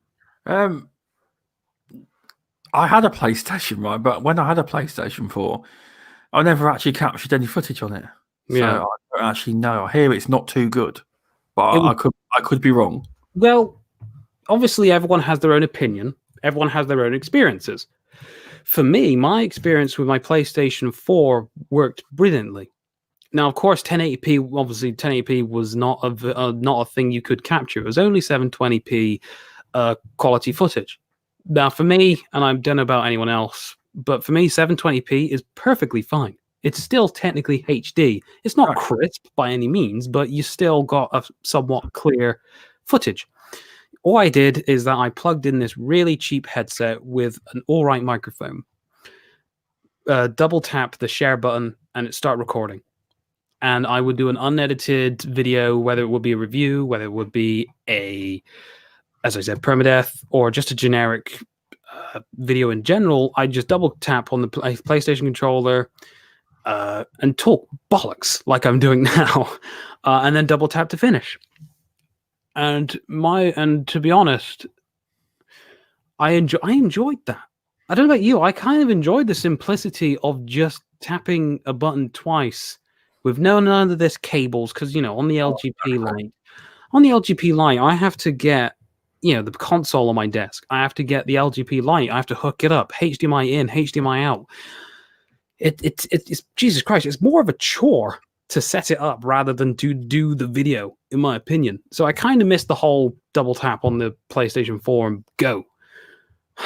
I had a PlayStation, right? But when I had a PlayStation 4, I never actually captured any footage on it. So I don't actually know. I hear it's not too good, but I could be wrong. Well, obviously everyone has their own opinion. Everyone has their own experiences. For me, my experience with my PlayStation 4 worked brilliantly. Now, of course, 1080p. Obviously, 1080p was not a thing you could capture. It was only 720p quality footage. Now, for me, and I don't know about anyone else, but for me, 720p is perfectly fine. It's still technically HD. It's not crisp by any means, but you still got a somewhat clear footage. All I did is that I plugged in this really cheap headset with an all right microphone, double tap the share button, and it started recording. And I would do an unedited video, whether it would be a review, whether it would be as I said, permadeath, or just a generic video in general. I just double tap on the PlayStation controller and talk bollocks like I'm doing now, and then double tap to finish. And to be honest, I enjoyed that. I don't know about you. I kind of enjoyed the simplicity of just tapping a button twice with none of this cables, because on the LGP light, I have to get the console on my desk. I have to get the LGP light. I have to hook it up. HDMI in, HDMI out. It's Jesus Christ. It's more of a chore to set it up rather than to do the video, in my opinion. So I kind of missed the whole double tap on the PlayStation 4 and go.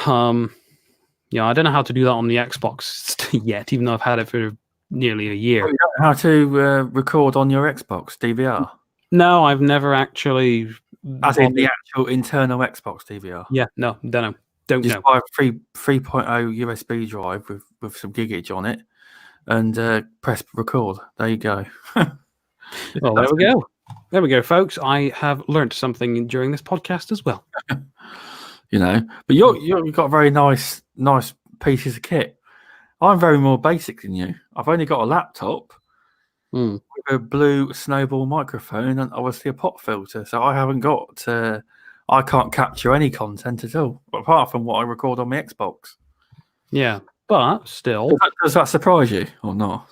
I don't know how to do that on the Xbox yet, even though I've had it for nearly a year. You don't know how to record on your Xbox DVR? No, I've never actually. As in the actual internal Xbox DVR? Yeah, no, don't know. Just buy a 3.0 USB drive with some gigage on it and press record. There you go. Well, there we go. There we go, folks. I have learned something during this podcast as well. But you've got very nice pieces of kit. I'm very more basic than you. I've only got a laptop with a blue snowball microphone and obviously a pop filter. So I haven't got. I can't capture any content at all, apart from what I record on my Xbox. Yeah, but still, does that surprise you or not?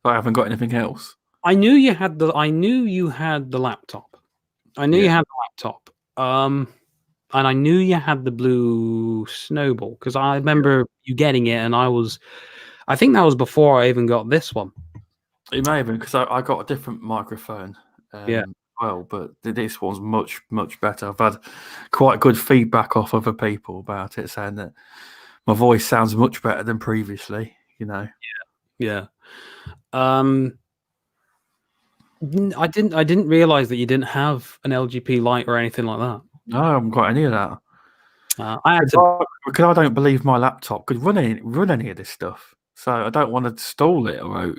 I haven't got anything else. I knew you had the laptop. I knew you had the laptop. And I knew you had the blue snowball because I remember you getting it, and I think that was before I even got this one. It may have been because I got a different microphone. Well, but this one's much, much better. I've had quite good feedback off other people about it, saying that my voice sounds much better than previously. Yeah. I didn't realize that you didn't have an LGP light or anything like that. No, I haven't got any of that. Because I don't believe my laptop could run any of this stuff. So I don't want to install it or.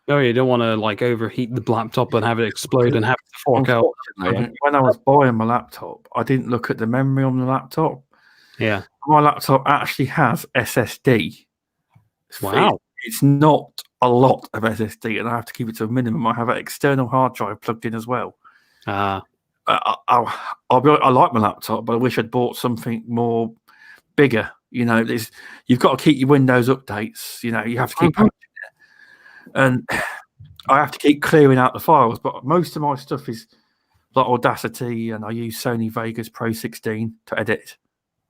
Oh, you don't want to like overheat the laptop and have it explode and have to fork out. Unfortunately, when I was buying my laptop, I didn't look at the memory on the laptop. Yeah. My laptop actually has SSD. Wow. It's not a lot of SSD, and I have to keep it to a minimum. I have an external hard drive plugged in as well. Ah. I'll be honest, I like my laptop, but I wish I'd bought something more bigger. You know, you've got to keep your Windows updates. You know, you have to keep patching it, and I have to keep clearing out the files. But most of my stuff is like Audacity, and I use Sony Vegas Pro 16 to edit.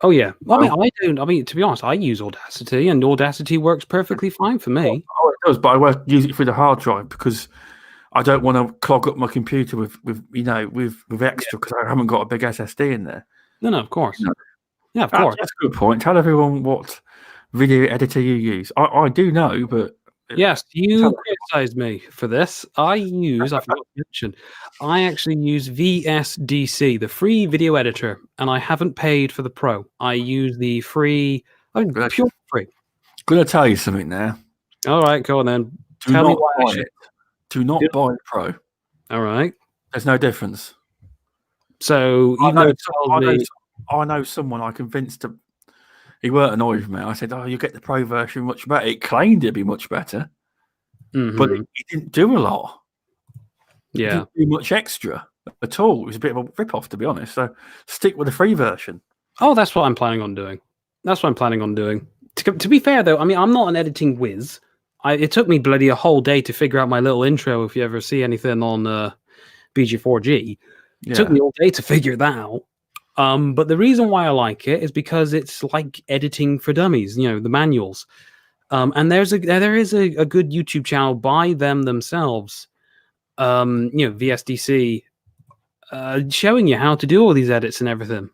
Oh yeah. I mean, to be honest, I use Audacity, and Audacity works perfectly fine for me. Oh, it does, but I use it through the hard drive because I don't want to clog up my computer with extra because I haven't got a big SSD in there. No, of course. No. Yeah, of course. That's a good point. Tell everyone what video editor you use. I do know, but yes, you criticized me for this. I forgot to mention, I actually use VSDC, the free video editor, and I haven't paid for the pro. I use the free, pure free. Gonna tell you something now. All right, go on then. Tell me why I should. Do not buy the pro. All right. There's no difference. So I know someone I convinced to. He weren't annoyed with me. I said, "Oh, you get the pro version much better." It claimed it'd be much better, but it didn't do a lot. Yeah, it didn't do much extra at all. It was a bit of a rip-off, to be honest. So stick with the free version. Oh, that's what I'm planning on doing. To be fair, though, I mean, I'm not an editing whiz. It took me bloody a whole day to figure out my little intro. If you ever see anything on BG4G, it took me all day to figure that out. But the reason why I like it is because it's like editing for dummies, you know, the manuals. And there is a good YouTube channel by them themselves, VSDC, showing you how to do all these edits and everything.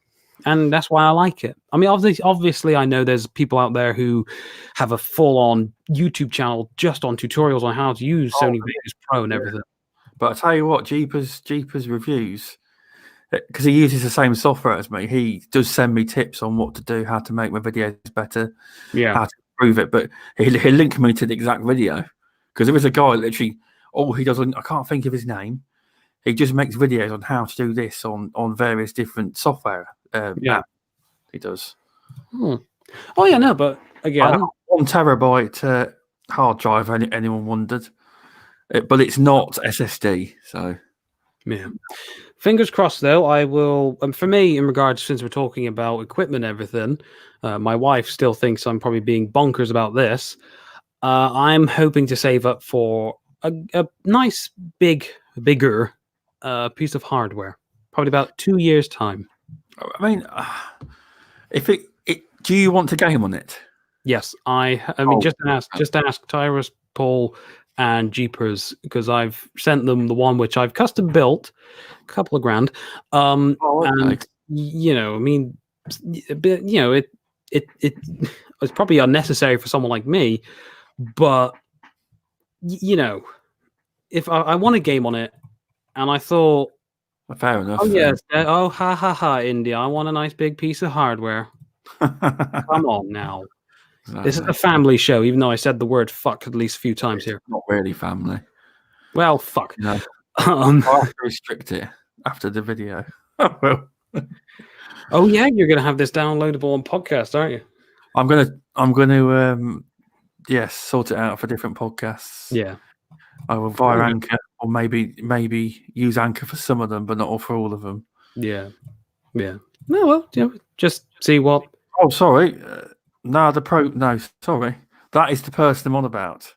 And that's why I like it. I mean, obviously, I know there's people out there who have a full-on YouTube channel just on tutorials on how to use Sony Vegas Pro and everything. But I tell you what, Jeepers Reviews, because he uses the same software as me, he does send me tips on what to do, how to make my videos better, how to improve it. But he'll link me to the exact video, because there is a guy literally, all he does, I can't think of his name, he just makes videos on how to do this on various different software. He does. Oh yeah, no, but again, 1 terabyte hard drive. Anyone wondered, but it's not SSD. So yeah, fingers crossed. Though I will. For me, in regards, since we're talking about equipment and everything, my wife still thinks I'm probably being bonkers about this. I'm hoping to save up for a nice bigger piece of hardware, probably about 2 years' time. I mean, do you want to game on it? Yes, I mean, just ask Tyrus, Paul, and Jeepers, because I've sent them the one which I've custom built, a couple of grand. And you know, I mean, you know, it's probably unnecessary for someone like me, but you know, if I want a game on it, and I thought. Fair enough. Oh yes. Oh ha ha ha! India, I want a nice big piece of hardware. Come on now. Exactly. This is a family show, even though I said the word "fuck" at least a few times here. Not really family. Well, fuck. No. I have to restrict it after the video. Well. Oh yeah, you're gonna have this downloadable on podcast, aren't you? I'm gonna yes, sort it out for different podcasts. Yeah. I will via Anchor, or maybe use Anchor for some of them, but not for all of them. Yeah. No, well, just see what. Oh, sorry. No, sorry. That is the person I'm on about.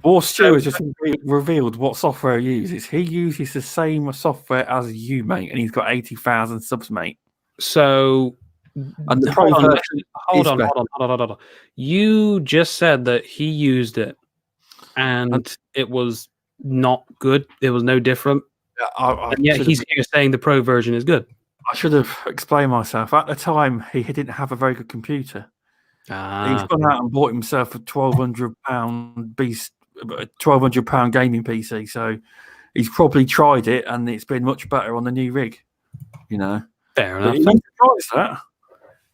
War Stew has just revealed what software he uses. He uses the same software as you, mate, and he's got 80,000 subs, mate. So, and the pro version. Hold on. You just said that he used it. And it was not good. It was no different. And yet he's here saying the pro version is good. I should have explained myself. At the time, he didn't have a very good computer. He's gone out and bought himself a £1,200 beast, £1,200 gaming PC. So he's probably tried it, and it's been much better on the new rig. You know, fair enough.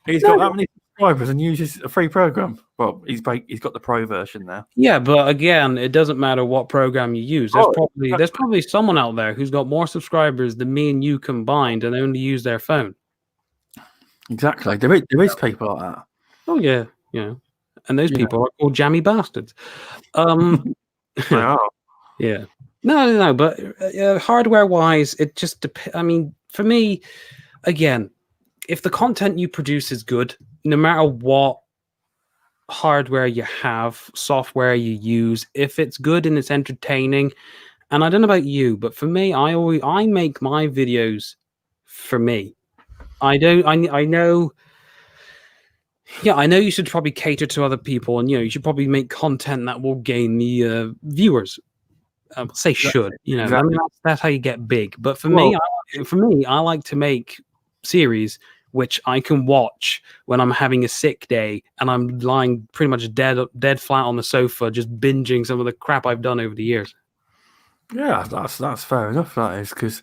He's got that many subscribers and uses a free program. Well, he's got the pro version now. Yeah, but again, it doesn't matter what program you use. There's Oh, there's probably someone out there who's got more subscribers than me and you combined and only use their phone. Exactly. There is people like that. Oh yeah, yeah. And those people are called jammy bastards. They are. Yeah. No. But hardware-wise, it just depends. I mean, for me, again, if the content you produce is good, no matter what hardware you have, software you use, if it's good and it's entertaining, and I don't know about you, but for me, I make my videos for me. I know. Yeah, I know you should probably cater to other people, and you should probably make content that will gain the viewers. Say should, Exactly. I mean, that's how you get big. But for me, I like to make series which I can watch when I'm having a sick day and I'm lying pretty much dead flat on the sofa, just binging some of the crap I've done over the years. Yeah, that's fair enough. That is, because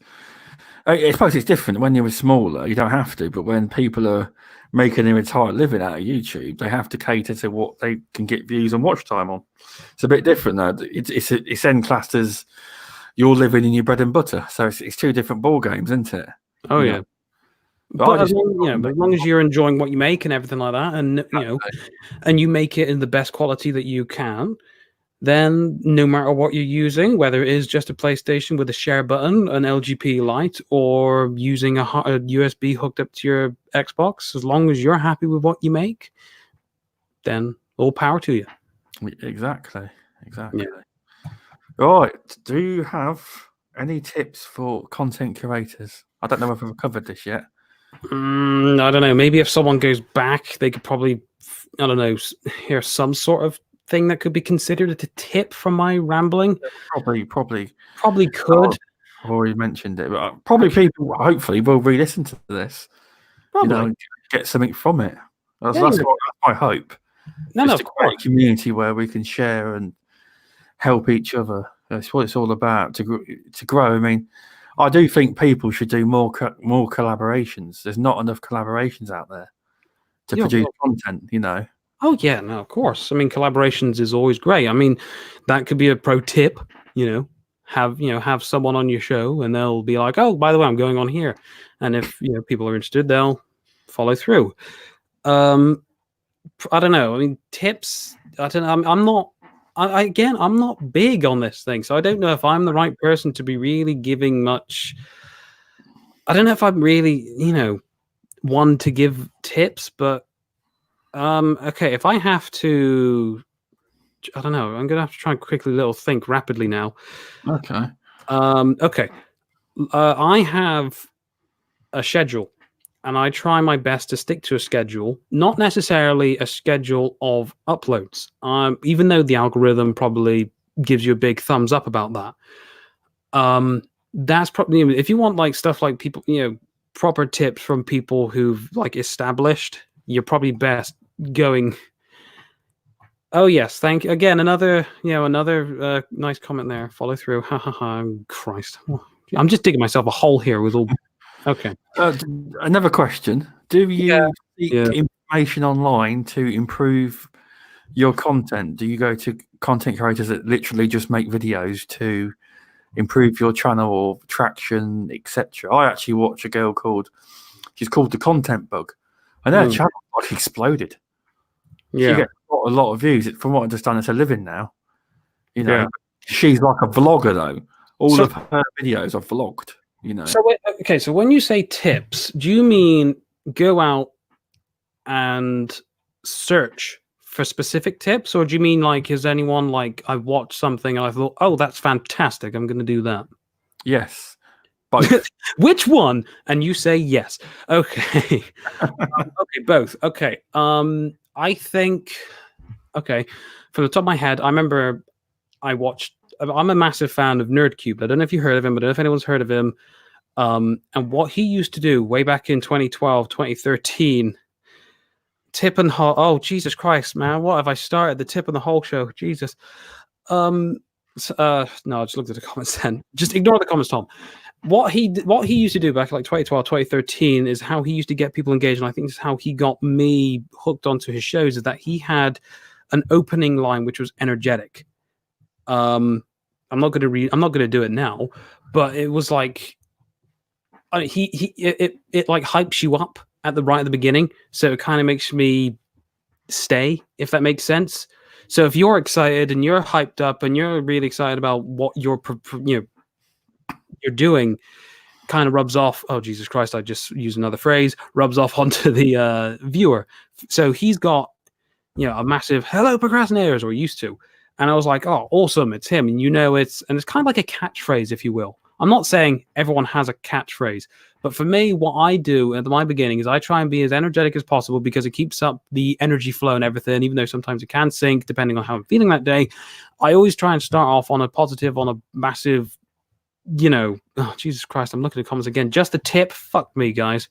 I suppose it's different when you're smaller. You don't have to, but when people are making their entire living out of YouTube, they have to cater to what they can get views and watch time on. It's a bit different though. It's then classed as you're living in your bread and butter. So it's two different ball games, isn't it? Oh yeah. But as long as you're enjoying what you make and everything like that, and and you make it in the best quality that you can, then no matter what you're using, whether it is just a PlayStation with a share button, an LGP light, or using a USB hooked up to your Xbox, as long as you're happy with what you make, then all power to you. Exactly. Yeah. Right. Do you have any tips for content curators? I don't know if we've covered this yet. I don't know. Maybe if someone goes back, they could probably, I don't know, hear some sort of thing that could be considered a tip from my rambling. Probably could. I've already mentioned it, but probably people hopefully will re-listen to this. Probably. Get something from it. That's my hope. Just a great community where we can share and help each other. That's what it's all about to grow. I mean, I do think people should do more collaborations. There's not enough collaborations out there to produce content, Oh yeah, no, of course. I mean, collaborations is always great. I mean, that could be a pro tip. Have someone on your show, and they'll be like, "Oh, by the way, I'm going on here," and if people are interested, they'll follow through. I don't know. I mean, tips. I don't know. I'm not. I'm not big on this thing, so I don't know if I'm the right person to be really giving much. I don't know if I'm really, one to give tips, but okay, if I have to, I don't know. I'm gonna have to try and quickly think rapidly now. Okay. Okay. I have a schedule, and I try my best to stick to a schedule, not necessarily a schedule of uploads. Even though the algorithm probably gives you a big thumbs up about that. That's probably, if you want stuff like people, proper tips from people who've established, you're probably best going. Oh yes, thank you again. Another nice comment there. Follow through. Ha ha ha. Christ, I'm just digging myself a hole here with all. Okay. Another question: do you seek information online to improve your content? Do you go to content creators that literally just make videos to improve your channel or traction, etc.? I actually watch a girl she's called the Content Bug, and her channel exploded. She gets a lot of views. From what I understand, it's a living now. She's like a vlogger though. All of her videos are vlogged. So when you say tips, do you mean go out and search for specific tips, or do you mean is anyone I watched something and I thought, oh, that's fantastic, I'm going to do that? Yes, both. Which one? And you say yes. Okay. Okay, both. Okay. I think. Okay, from the top of my head, I remember I'm a massive fan of Nerdcube. I don't know if you heard of him, but I don't know if anyone's heard of him. And what he used to do way back in 2012, 2013, Tip and Hole. Oh, Jesus Christ, man. What have I started? The Tip and the Hole show. Jesus. No, I just looked at the comments then. Just ignore the comments, Tom. what he used to do back in like 2012, 2013 is how he used to get people engaged, and I think this is how he got me hooked onto his shows. Is that he had an opening line which was energetic. I'm not going to do it now, but it was like it like hypes you up at the beginning, so it kind of makes me stay, if that makes sense. So if you're excited and you're hyped up and you're really excited about what you're doing, kind of rubs off. Oh, Jesus Christ, I just used another phrase. Rubs off onto the viewer. So he's got, a massive hello procrastinators, or used to. And I was like, oh, awesome, it's him. And it's kind of like a catchphrase, if you will. I'm not saying everyone has a catchphrase, but for me, what I do at my beginning is I try and be as energetic as possible because it keeps up the energy flow and everything, even though sometimes it can sink depending on how I'm feeling that day. I always try and start off on a positive, on a massive, oh, Jesus Christ, I'm looking at the comments again. Just a tip. Fuck me, guys.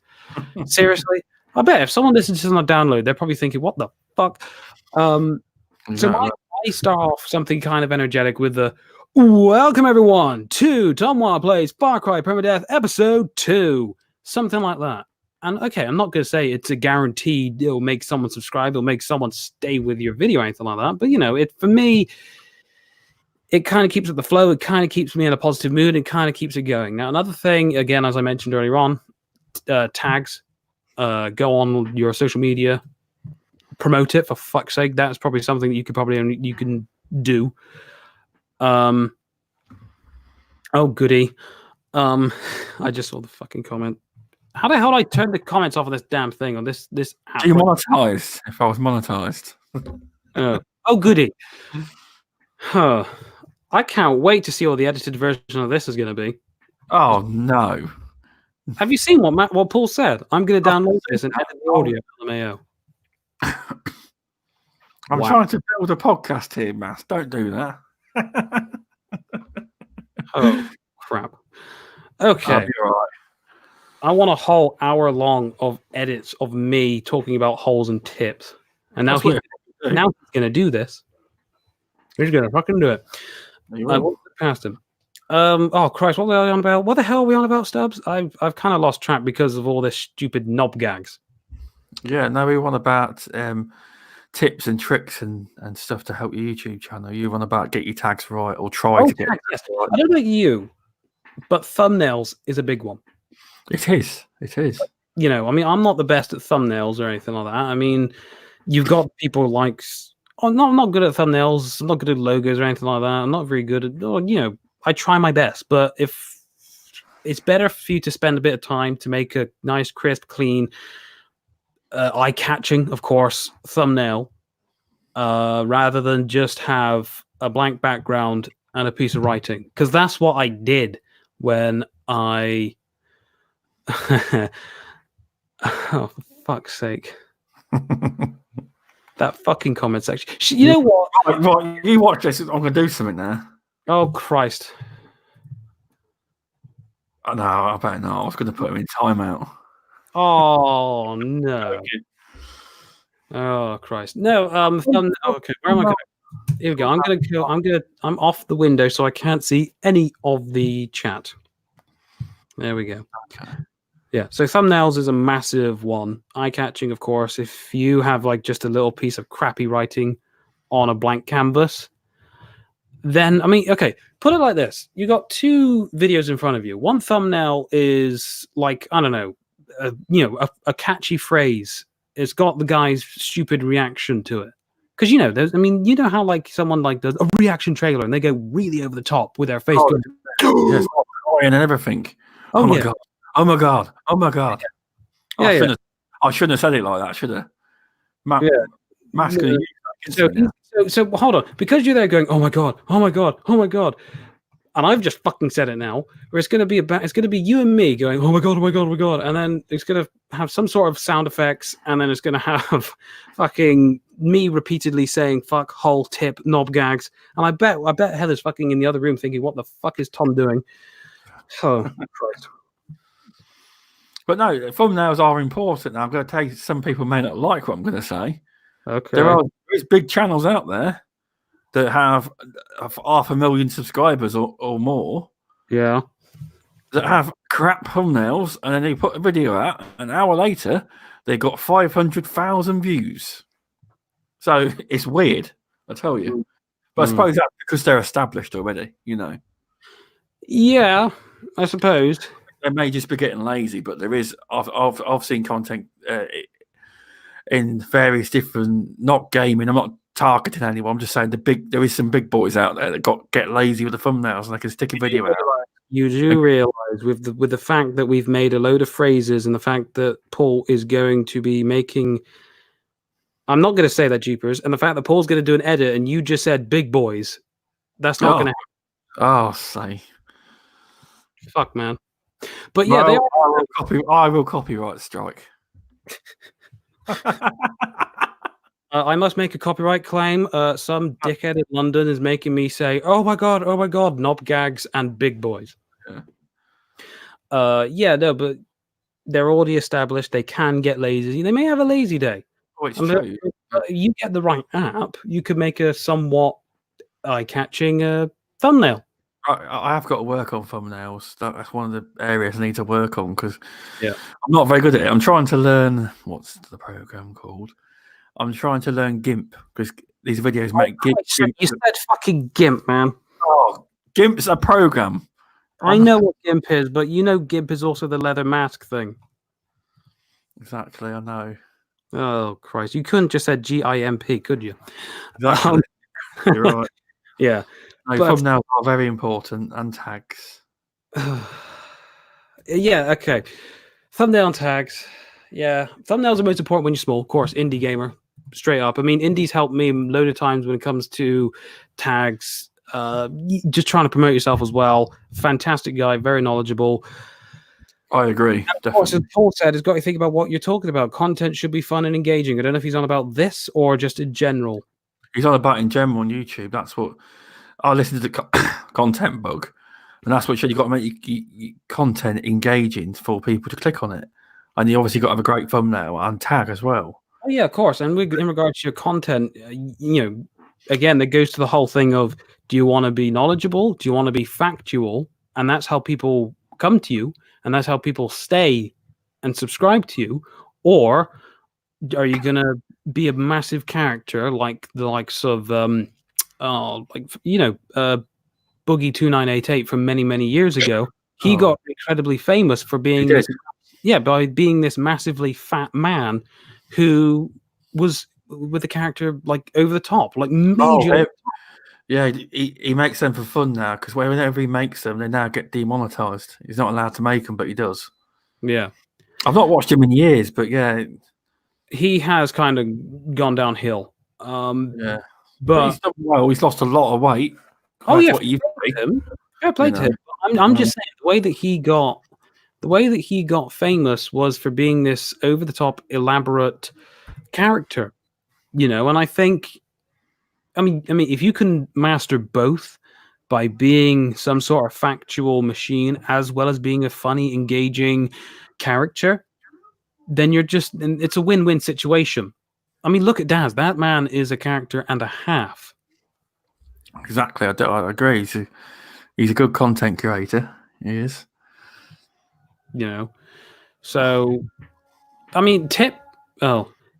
Seriously. I bet if someone listens to this on a download, they're probably thinking, what the fuck? So I start off something kind of energetic with the welcome everyone to Thom Wilde Plays Far Cry Permadeath Episode 2. Something like that. And okay, I'm not going to say it's a guaranteed it'll make someone subscribe, it'll make someone stay with your video or anything like that. But for me, it kind of keeps up the flow. It kind of keeps me in a positive mood. It kind of keeps it going. Now, another thing, again, as I mentioned earlier on, tags. Go on your social media, promote it, for fuck's sake. That's probably something that you can do. Oh, goody. I just saw the fucking comment. How the hell do I turn the comments off of this damn thing on this app? Demonetized. If I was monetized. Oh, goody. Huh. I can't wait to see what the edited version of this is going to be. Oh, no. Have you seen what Paul said? I'm going to download this and edit the audio on the Mayo. I'm trying to build a podcast here, Matt. Don't do that. Oh, crap. Okay. I'll be all right. I want a whole hour long of edits of me talking about holes and tips. And now he's going to do this. He's going to fucking do it. I won't look past him. Oh Christ, what were we on about? What the hell are we on about, Stubz? I've kind of lost track because of all this stupid knob gags. Yeah, no, we want about tips and tricks and stuff to help your YouTube channel. You want about get your tags right or try to get tags right. I don't know you, but thumbnails is a big one. It is. I'm not the best at thumbnails or anything like that. I mean, you've got people like, I'm not good at thumbnails. I'm not good at logos or anything like that. I'm not very good at, I try my best, but if it's better for you to spend a bit of time to make a nice, crisp, clean, eye-catching, of course, thumbnail, rather than just have a blank background and a piece of writing. Because that's what I did when I... oh, for fuck's sake. That fucking comment section. You know what? Right, you watch this. I'm going to do something now. Oh, Christ. Oh, no, I better not. I was going to put him in timeout. Oh, no. Oh, Christ. No, okay, where am I going? Here we go. I'm off the window so I can't see any of the chat. There we go. Okay. Yeah, so thumbnails is a massive one. Eye-catching, of course. If you have like just a little piece of crappy writing on a blank canvas, then, okay, put it like this. You got two videos in front of you. One thumbnail is like, I don't know, a catchy phrase. It's got the guy's stupid reaction to it. Because, you know how like someone like does a reaction trailer and they go really over the top with their face going, yes, and everything. Oh my God. Oh my God. Oh my God. Yeah. I shouldn't have said it like that, should I? So hold on, because you're there going, oh my God, and I've just fucking said it now. Where it's going to be you and me going, oh my God, and then it's going to have some sort of sound effects, and then it's going to have fucking me repeatedly saying fuck, hole, tip, knob gags, and I bet Heather's fucking in the other room thinking, what the fuck is Tom doing? Oh Christ. But no, thumbnails are important. Now, I'm going to tell you, some people may not like what I'm going to say. Okay. There's big channels out there that have 500,000 subscribers or more. Yeah. that have crap thumbnails, and then they put a video out. An hour later, they got 500,000 views. So it's weird, I tell you. But I suppose that's because they're established already, you know. Yeah, I suppose. They may just be getting lazy, but there is. I've seen content in various different, not gaming. I'm not targeting anyone. I'm just saying there is some big boys out there that get lazy with the thumbnails and they can stick a video out. You do realize with the fact that we've made a load of phrases and the fact that Paul is going to be making. I'm not going to say that, Jeepers, and the fact that Paul's going to do an edit and you just said big boys. That's not going to happen. Oh, say. Fuck, man. But yeah, I will copyright strike. I must make a copyright claim. Some dickhead in London is making me say, oh my god, knob gags and big boys. Yeah, no, but they're already established. They can get lazy. They may have a lazy day. Oh, it's true. You get the right app, you could make a somewhat eye-catching thumbnail. I have got to work on thumbnails. That's one of the areas I need to work on because I'm not very good at it. I'm trying to learn, what's the program called? I'm trying to learn GIMP because these videos make GIMP. You said fucking GIMP, man. Oh, GIMP's a program. I know what GIMP is, but you know GIMP is also the leather mask thing. Exactly, I know. Oh, Christ. You couldn't just said GIMP, could you? Exactly. You're right. Yeah. No, thumbnails are very important and tags. Yeah, okay. Thumbnail and tags. Yeah. Thumbnails are most important when you're small. Of course, indie gamer. Straight up. I mean, indies help me a load of times when it comes to tags. Just trying to promote yourself as well. Fantastic guy, very knowledgeable. I agree. Of course, as Paul said, has got to think about what you're talking about. Content should be fun and engaging. I don't know if he's on about this or just in general. He's on about in general on YouTube. That's what I listen to the content bug, and that's what you've got to make your content engaging for people to click on it. And you obviously got to have a great thumbnail and tag as well. Oh, yeah, of course. And in regards to your content, you know, again, that goes to the whole thing of, do you want to be knowledgeable? Do you want to be factual? And that's how people come to you. And that's how people stay and subscribe to you. Or are you going to be a massive character like the likes of, Boogie 2988 from many, many years ago? He got incredibly famous for being by being this massively fat man who was with a character like over the top, like major. Yeah, he makes them for fun now because whenever he makes them, they now get demonetized. He's not allowed to make them, but he does. Yeah. I've not watched him in years, but yeah. He has kind of gone downhill. Yeah. But he's done well. He's lost a lot of weight. Oh, yeah. Fair play to him. I'm just saying the way that he got famous was for being this over-the-top, elaborate character, you know. And I think, I mean, if you can master both by being some sort of factual machine as well as being a funny, engaging character, then it's a win-win situation. I mean, look at Daz. That man is a character and a half. Exactly. I agree. He's a good content creator. He is. You know. So, I mean,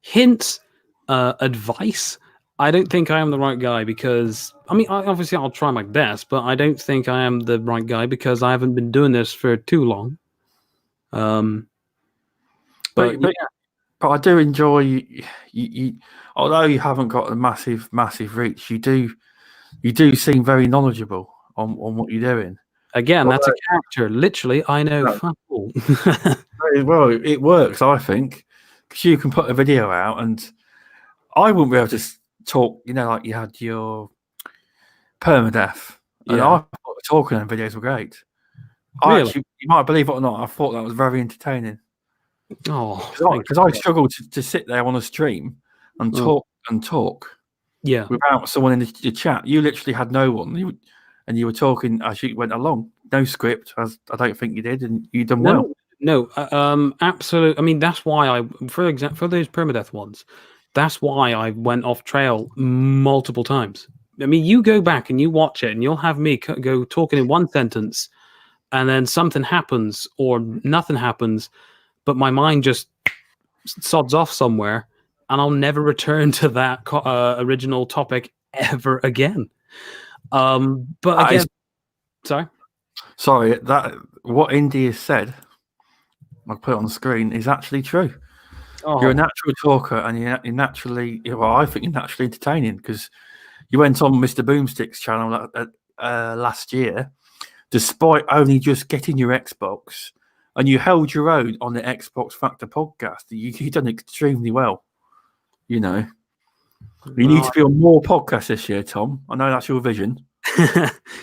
hints, advice. I don't think I am the right guy because, I mean, obviously I'll try my best, but I don't think I am the right guy because I haven't been doing this for too long. But I do enjoy you. Although you haven't got a massive reach, you do seem very knowledgeable on what you're doing. Again, that's a character. Literally, I know fuck all. Well, it works, I think, because you can put a video out, and I wouldn't be able to talk. You know, like you had your permadeath, and I thought talking on videos were great. Really? Actually, you might believe it or not, I thought that was very entertaining. Oh, because I struggled to sit there on a stream and talk. Yeah, without someone in the chat. You literally had no one, and you were talking as you went along. No script, as I don't think you did, and you done well. No, absolutely. I mean, that's why for example, for those permadeath ones, that's why I went off trail multiple times. I mean, you go back and you watch it, and you'll have me go talking in one sentence, and then something happens or nothing happens, but my mind just sods off somewhere, and I'll never return to that original topic ever again. But again, sorry, that what Indy has said, I'll put it on the screen, is actually true. Oh. You're a natural talker, and you're naturally, well, I think you're naturally entertaining, because you went on Mr. Boomstick's channel last year, despite only just getting your Xbox, and you held your own on the Xbox Factor podcast. You've done extremely well. You know, you need to be on more podcasts this year, Tom. I know that's your vision.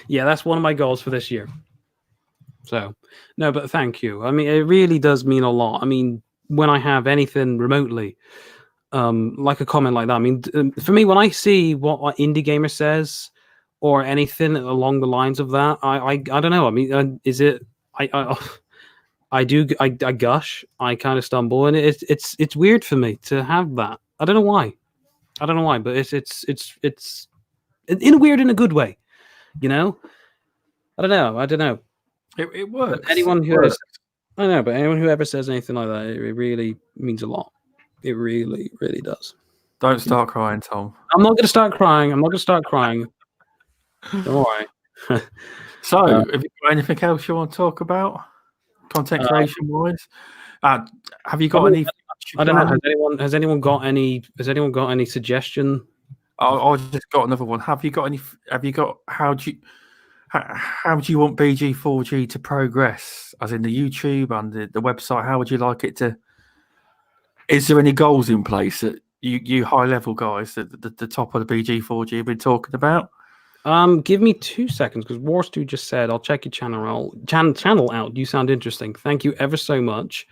Yeah, that's one of my goals for this year. So, no, but thank you. I mean, it really does mean a lot. I mean, when I have anything remotely, like a comment like that, I mean, for me, when I see what Indie Gamer says or anything along the lines of that, I don't know. I mean, is it? I gush. I kind of stumble, and it's weird for me to have that. I don't know why. But it's in a good way, you know. I don't know. It works. But anyone who but anyone who ever says anything like that, it really means a lot. It really, really does. Don't start crying, Tom. I'm not going to start crying. Don't worry. So, have you got anything else you want to talk about, content creation wise? Have you got any? I don't know. Has anyone got any suggestion? I just got another one. Have you got any? How do you want BG4G to progress, as in the YouTube and the website? How would you like it to? Is there any goals in place that you high level guys, the top of the BG4G have been talking about? Give me 2 seconds, because Warstu just said, "I'll check your channel out. You sound interesting. Thank you ever so much."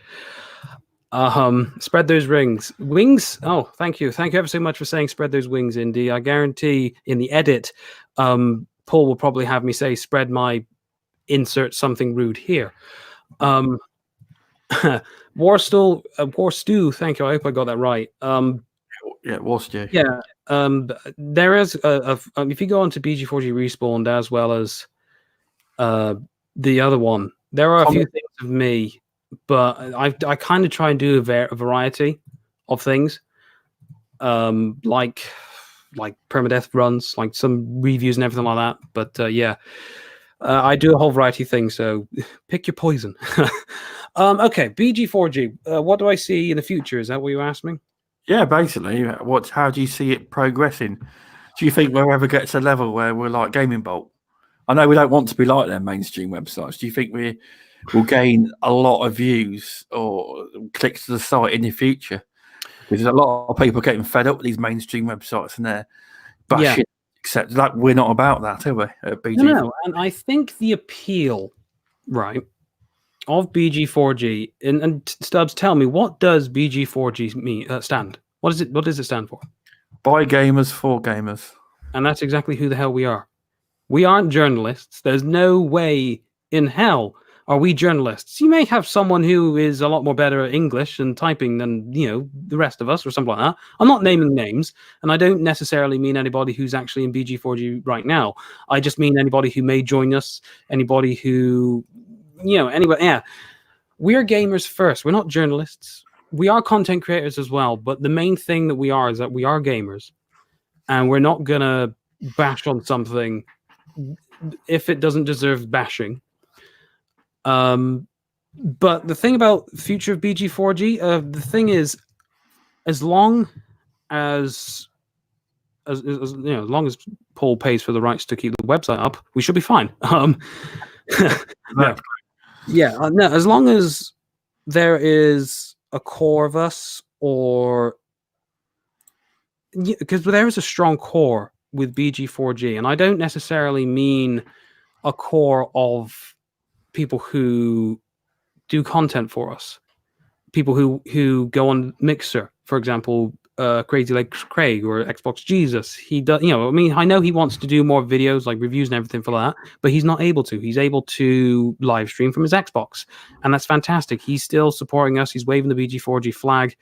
Spread those wings. Oh, thank you ever so much for saying spread those wings, Indy. I guarantee in the edit, Paul will probably have me say spread my insert something rude here. Warstu, thank you. I hope I got that right. Yeah, Warstu. Yeah. There is if you go onto BG4G Respawned as well as the other one, there are a few things of me, but I kind of try and do a variety of things, like permadeath runs, like some reviews and everything like that. But yeah, I do a whole variety of things, so pick your poison. Okay, BG4G. What do I see in the future? Is that what you asked me? Yeah, basically, how do you see it progressing? Do you think we'll ever get to a level where we're like Gaming Bolt? I know we don't want to be like their mainstream websites. Do you think we will gain a lot of views or clicks to the site in the future? Because there's a lot of people getting fed up with these mainstream websites and they're bashing, except that we're not about that, are we? At BG4G? No, and I think the appeal, right, of BG4G, and Stubz, tell me, what does BG4G stand? What does it stand for? By gamers, for gamers. And that's exactly who the hell we are. We aren't journalists. There's no way in hell are we journalists. You may have someone who is a lot more better at English and typing than, the rest of us or something like that. I'm not naming names, and I don't necessarily mean anybody who's actually in BG4G right now. I just mean anybody who may join us, anybody who, anyway, yeah. We're gamers first. We're not journalists. We are content creators as well, but the main thing that we are is that we are gamers, and we're not going to bash on something if it doesn't deserve bashing. But the thing about the future of BG4G, the thing is, as long as Paul pays for the rights to keep the website up, we should be fine. No. Yeah, no, as long as there is a core of us, or because there is a strong core with BG4G, and I don't necessarily mean a core of people who do content for us, people who go on Mixer, for example, Crazy Legs Craig or Xbox Jesus. He does, I know he wants to do more videos like reviews and everything for that, but he's not able to. He's able to live stream from his Xbox, and that's fantastic. He's still supporting us. He's waving the BG4G flag.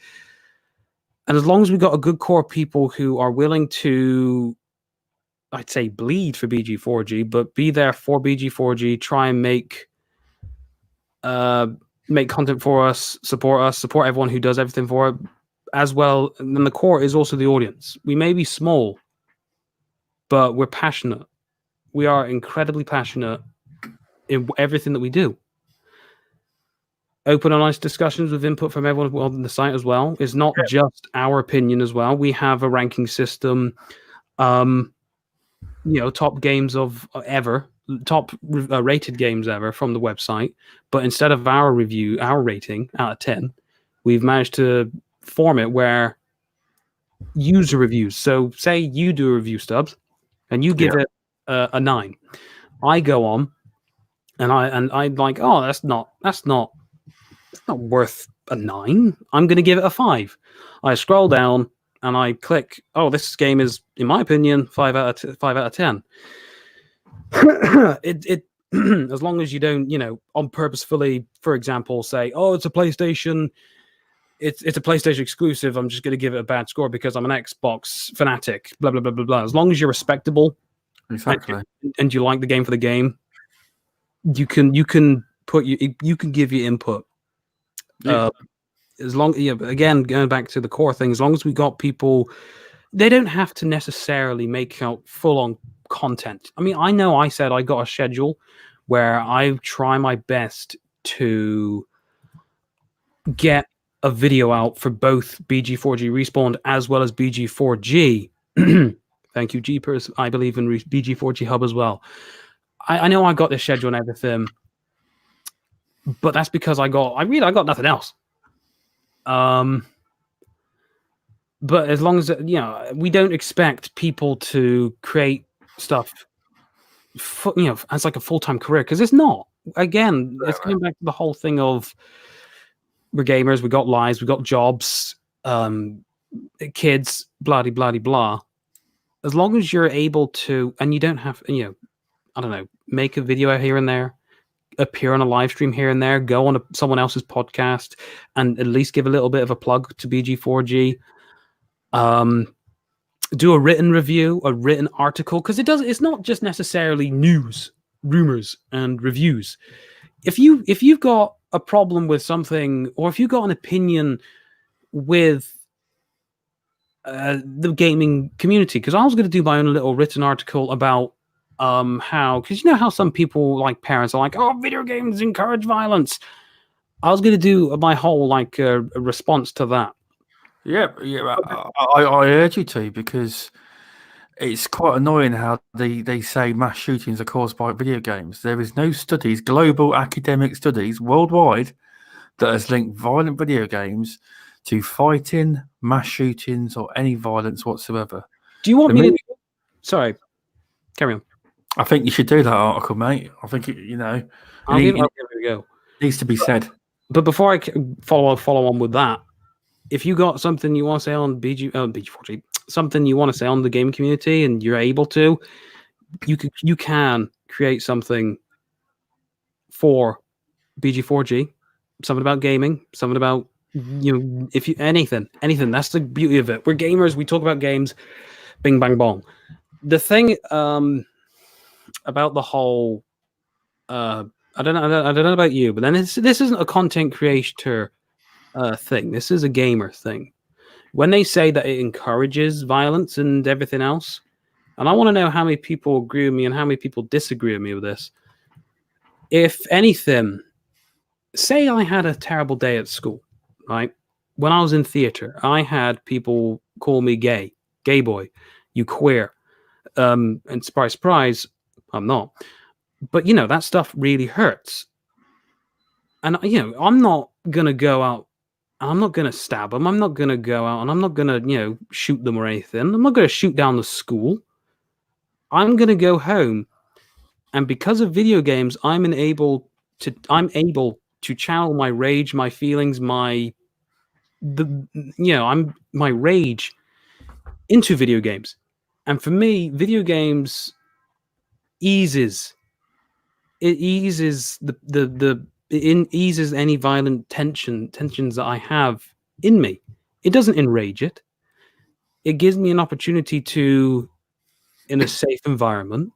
And as long as we've got a good core of people who are willing to, I'd say, bleed for BG4G, but be there for BG4G, try and make make content for us, support everyone who does everything for it as well. And then the core is also the audience. We may be small, but we're passionate. We are incredibly passionate in everything that we do. Open and honest discussions with input from everyone on the site as well. It's not just our opinion as well. We have a ranking system, top games of ever, top rated games ever from the website. But instead of our rating out of 10, we've managed to form it where user reviews. So say you do a review, Stubz, and you give it a 9. I go on and I'm like, oh, that's not worth a 9. I'm going to give it a 5. I scroll down and I click, oh, this game is, in my opinion, 5 out of 10. it as long as you don't, on purposefully, for example, say, oh, it's a PlayStation exclusive, I'm just going to give it a bad score because I'm an Xbox fanatic, blah, blah, blah, blah, blah. As long as you're respectable, exactly, and you like the game for the game, you can give your input. As long, again, going back to the core thing, as long as we got people, they don't have to necessarily make out full-on content. I mean, I know I said I got a schedule where I try my best to get a video out for both BG4G Respawned as well as BG4G. Thank you, Jeepers. I believe in BG4G Hub as well. I know I got this schedule and everything, but that's because I got nothing else. But as long as we don't expect people to create stuff, as like a full-time career, because it's not. Again, it's going back to the whole thing of we're gamers, we got lives, we got jobs, kids, blah blah blah. As long as you're able to, and you don't have, I don't know, make a video here and there, appear on a live stream here and there, go on someone else's podcast, and at least give a little bit of a plug to BG4G. Do a written review, a written article, because it's not just necessarily news, rumors, and reviews. If you've got a problem with something, or if you've got an opinion with the gaming community, because I was going to do my own little written article about how, because how some people, like parents, are like, oh, video games encourage violence. I was going to do my whole a response to that. Yeah. I urge you to, because it's quite annoying how they say mass shootings are caused by video games. There is no studies, global academic studies worldwide, that has linked violent video games to fighting, mass shootings, or any violence whatsoever. Do you want me to? Sorry, carry on. I think you should do that article, mate. I think I'll give it a go. Needs to be said. But before I follow on with that, if you got something you want to say on BG4G, something you want to say on the game community, and you're able to, you can create something for BG4G, something about gaming, something about if you anything. That's the beauty of it. We're gamers. We talk about games. Bing bang bong. The thing about the whole, I don't know about you, but then this isn't a content creator thing. This is a gamer thing. When they say that it encourages violence and everything else, and I want to know how many people agree with me and how many people disagree with me with this. If anything, say I had a terrible day at school, right? When I was in theater, I had people call me gay boy, you queer. And surprise, surprise, I'm not. But, that stuff really hurts. And, I'm not going to go out, I'm not going to stab them. I'm not going to go out and I'm not going to, shoot them or anything. I'm not going to shoot down the school. I'm going to go home. And because of video games, I'm able to channel my rage, my feelings, my rage into video games. And for me, video games eases any violent tensions that I have in me. It doesn't enrage it. It gives me an opportunity to, in a safe environment,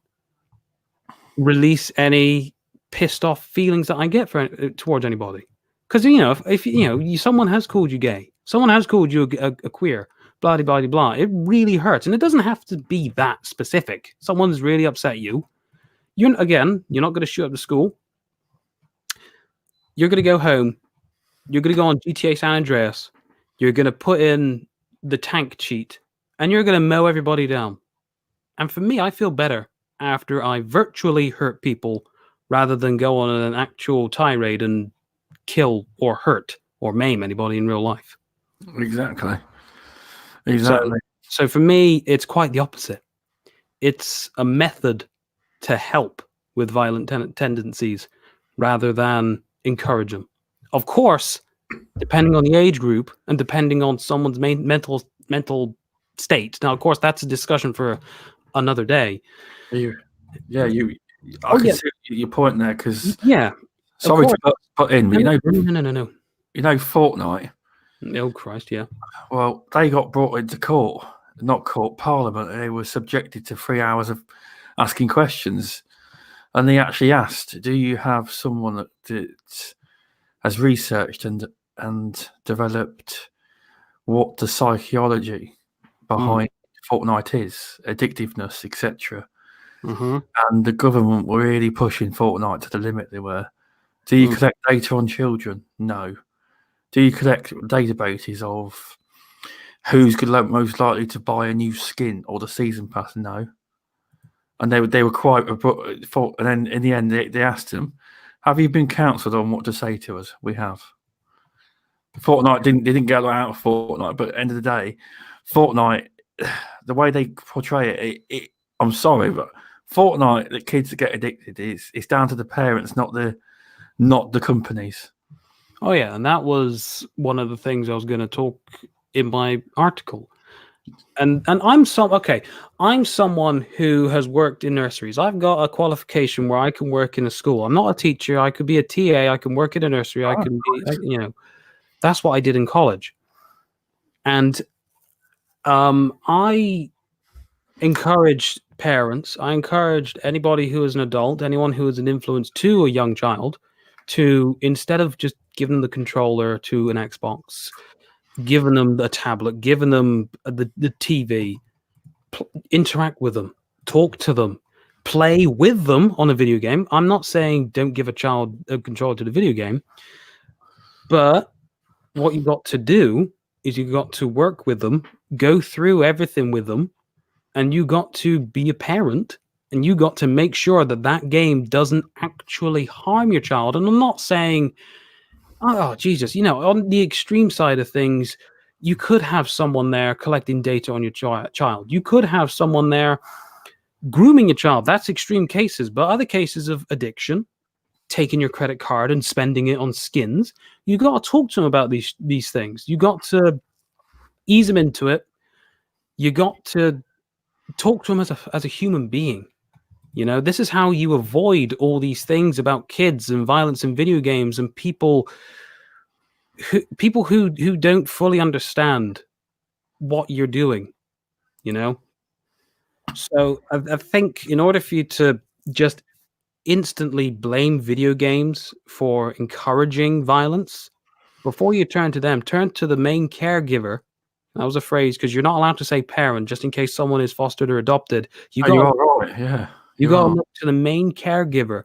release any pissed off feelings that I get towards anybody. Because if someone has called you gay, someone has called you a queer, blah blah blah blah, it really hurts, and it doesn't have to be that specific. Someone's really upset you. You're not going to shoot up the school. You're going to go home. You're going to go on GTA San Andreas. You're going to put in the tank cheat, and you're going to mow everybody down. And for me, I feel better after I virtually hurt people rather than go on an actual tirade and kill or hurt or maim anybody in real life. Exactly. So for me, it's quite the opposite. It's a method to help with violent tendencies rather than encourage them. Of course, depending on the age group and depending on someone's mental state. Now, of course, that's a discussion for another day. I can see your point there, because sorry to put in, but no. You know Fortnite. Oh Christ, yeah. Well, they got brought into Parliament, and they were subjected to 3 hours of asking questions. And they actually asked, "Do you have someone that has researched and developed what the psychology behind Fortnite is, addictiveness, etc.?" Mm-hmm. And the government were really pushing Fortnite to the limit. They were. Do you collect data on children? No. Do you collect databases of who's most likely to buy a new skin or the season pass? No. And they were quite. And then in the end, they asked them, "Have you been counselled on what to say to us?" We have. Fortnite didn't get out of Fortnite, but at the end of the day, Fortnite, the way they portray it, I'm sorry, but Fortnite, the kids that get addicted, it's down to the parents, not the companies. Oh yeah, and that was one of the things I was going to talk in my article. And I'm someone who has worked in nurseries. I've got a qualification where I can work in a school. I'm not a teacher. I could be a TA. I can work in a nursery. I can be, that's what I did in college. And I encouraged parents. I encouraged anybody who is an adult, anyone who is an influence to a young child, to, instead of just giving them the controller to an Xbox, giving them a tablet, giving them the TV, interact with them, talk to them, play with them on a video game. I'm not saying don't give a child a controller to the video game, but what you got to do is you got to work with them, go through everything with them, and you got to be a parent, and you got to make sure that game doesn't actually harm your child. And I'm not saying, oh, Jesus, on the extreme side of things, you could have someone there collecting data on your child. You could have someone there grooming your child. That's extreme cases. But other cases of addiction, taking your credit card and spending it on skins, you got to talk to them about these things. You got to ease them into it. You got to talk to them as a human being. This is how you avoid all these things about kids and violence in video games and people who don't fully understand what you're doing. So I think in order for you to just instantly blame video games for encouraging violence, before you turn to them, turn to the main caregiver. That was a phrase, because you're not allowed to say parent, just in case someone is fostered or adopted. You got to look to the main caregiver,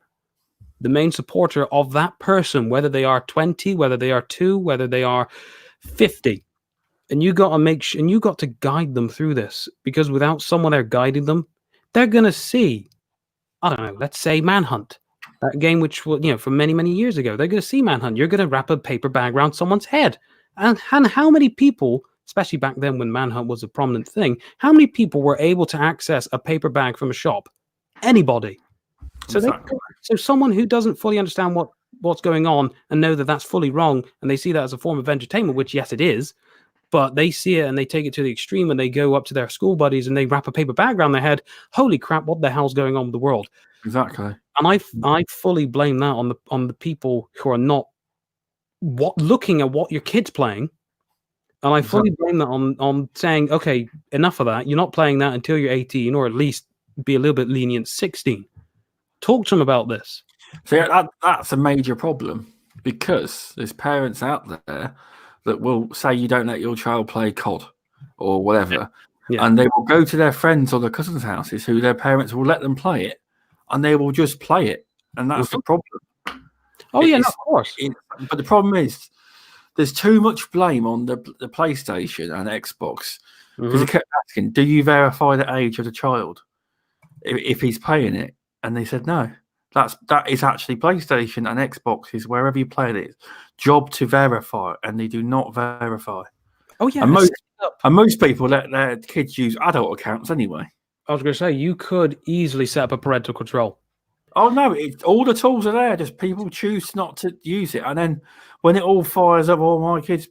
the main supporter of that person, whether they are 20, whether they are 2, whether they are 50. And you got to make sure, and you got to guide them through this, because without someone there guiding them, they're going to see, I don't know, let's say Manhunt, that game which was, from many, many years ago. They're going to see Manhunt. You're going to wrap a paper bag around someone's head. And how many people, especially back then when Manhunt was a prominent thing, how many people were able to access a paper bag from a shop? Anybody. So so someone who doesn't fully understand what's going on and know that that's fully wrong, and they see that as a form of entertainment, which yes, it is, but they see it and they take it to the extreme, and they go up to their school buddies and they wrap a paper bag around their head. Holy crap, what the hell's going on with the world? Exactly. And I fully blame that on the people who are not looking at what your kid's playing. And I fully blame that on saying, okay, enough of that. You're not playing that until you're 18, or at least be a little bit lenient, 16. Talk to them about this. So that's a major problem, because there's parents out there that will say you don't let your child play COD or whatever, Yeah. and they will go to their friends or their cousins' houses who their parents will let them play it, and they will just play it, and that's the problem. Oh yeah, no, of course. But the problem is there's too much blame on the PlayStation and Xbox, because they kept asking, "Do you verify the age of the child if he's playing it?" And they said no. That is actually PlayStation and Xbox is wherever you play it. Job to verify, and they do not verify. Oh yeah, And most people let their kids use adult accounts anyway. I was going to say you could easily set up a parental control. Oh no! All the tools are there. Just people choose not to use it, and then when it all fires up, all my kids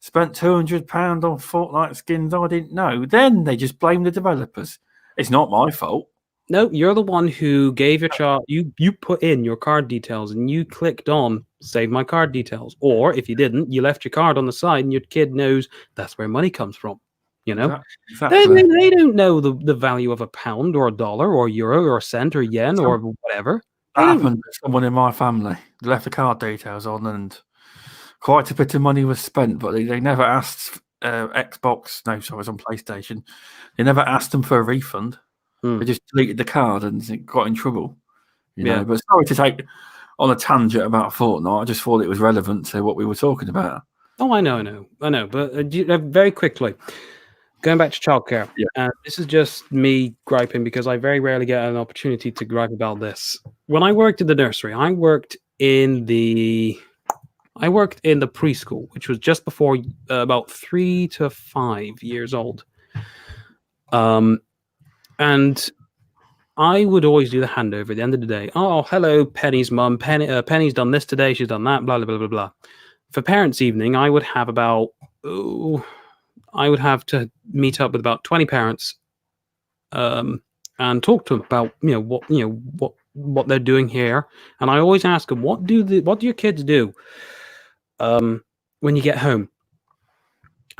spent £200 on Fortnite skins I didn't know. Then they just blame the developers. It's not my fault. No, you're the one who gave your child. You put in your card details and you clicked on save my card details, or if you didn't, you left your card on the side, and your kid knows that's where money comes from. You know, exactly. They don't know the value of a pound or a dollar or euro or a cent or yen or whatever. That happened to someone in my family. They left the card details on, and quite a bit of money was spent, but they never asked Xbox. No, sorry, it was on PlayStation. They never asked them for a refund. They just deleted the card and got in trouble. You know? But sorry to take on a tangent about Fortnite. I just thought it was relevant to what we were talking about. Oh, I know. But very quickly, going back to childcare, this is just me griping because I very rarely get an opportunity to gripe about this. When I worked in the nursery, I worked in the preschool, which was just before about 3 to 5 years old. And I would always do the handover at the end of the day. Oh, hello, Penny's mum. Penny's done this today. She's done that. Blah, blah, blah, blah, blah. For parents' evening, I would have to meet up with about 20 parents, and talk to them about what they're doing here. And I always ask them, what do your kids do when you get home?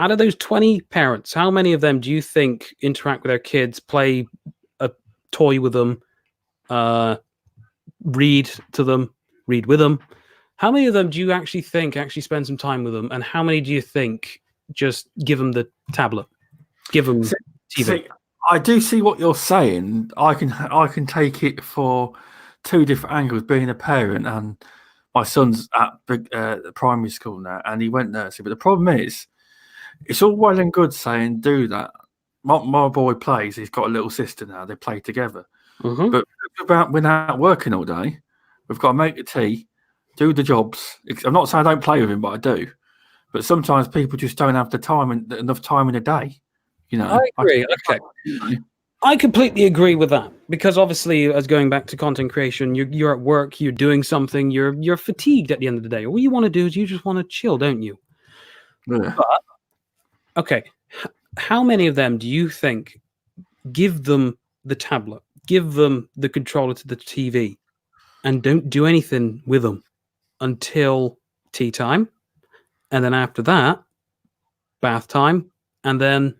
Out of those 20 parents, how many of them do you think interact with their kids, play a toy with them, read to them, read with them? How many of them do you actually think actually spend some time with them? And how many do you think just give them the tablet, give them TV? See, I do see what you're saying. I can take it for two different angles, being a parent, and my son's at primary school now, and he went nursery. But the problem is, it's all well and good saying do that. My boy plays. He's got a little sister now. They play together. But about when out working all day, we've got to make the tea, do the jobs. I'm not saying I don't play with him, but I do. But sometimes people just don't have the time and enough time in a day. You know, I agree. Okay, I completely agree with that, because obviously, as going back to content creation, you're at work, you're doing something, you're fatigued at the end of the day. All you want to do is you just want to chill, don't you? Yeah. But, okay, how many of them do you think give them the tablet, give them the controller to the TV, and don't do anything with them until tea time, and then after that, bath time, and then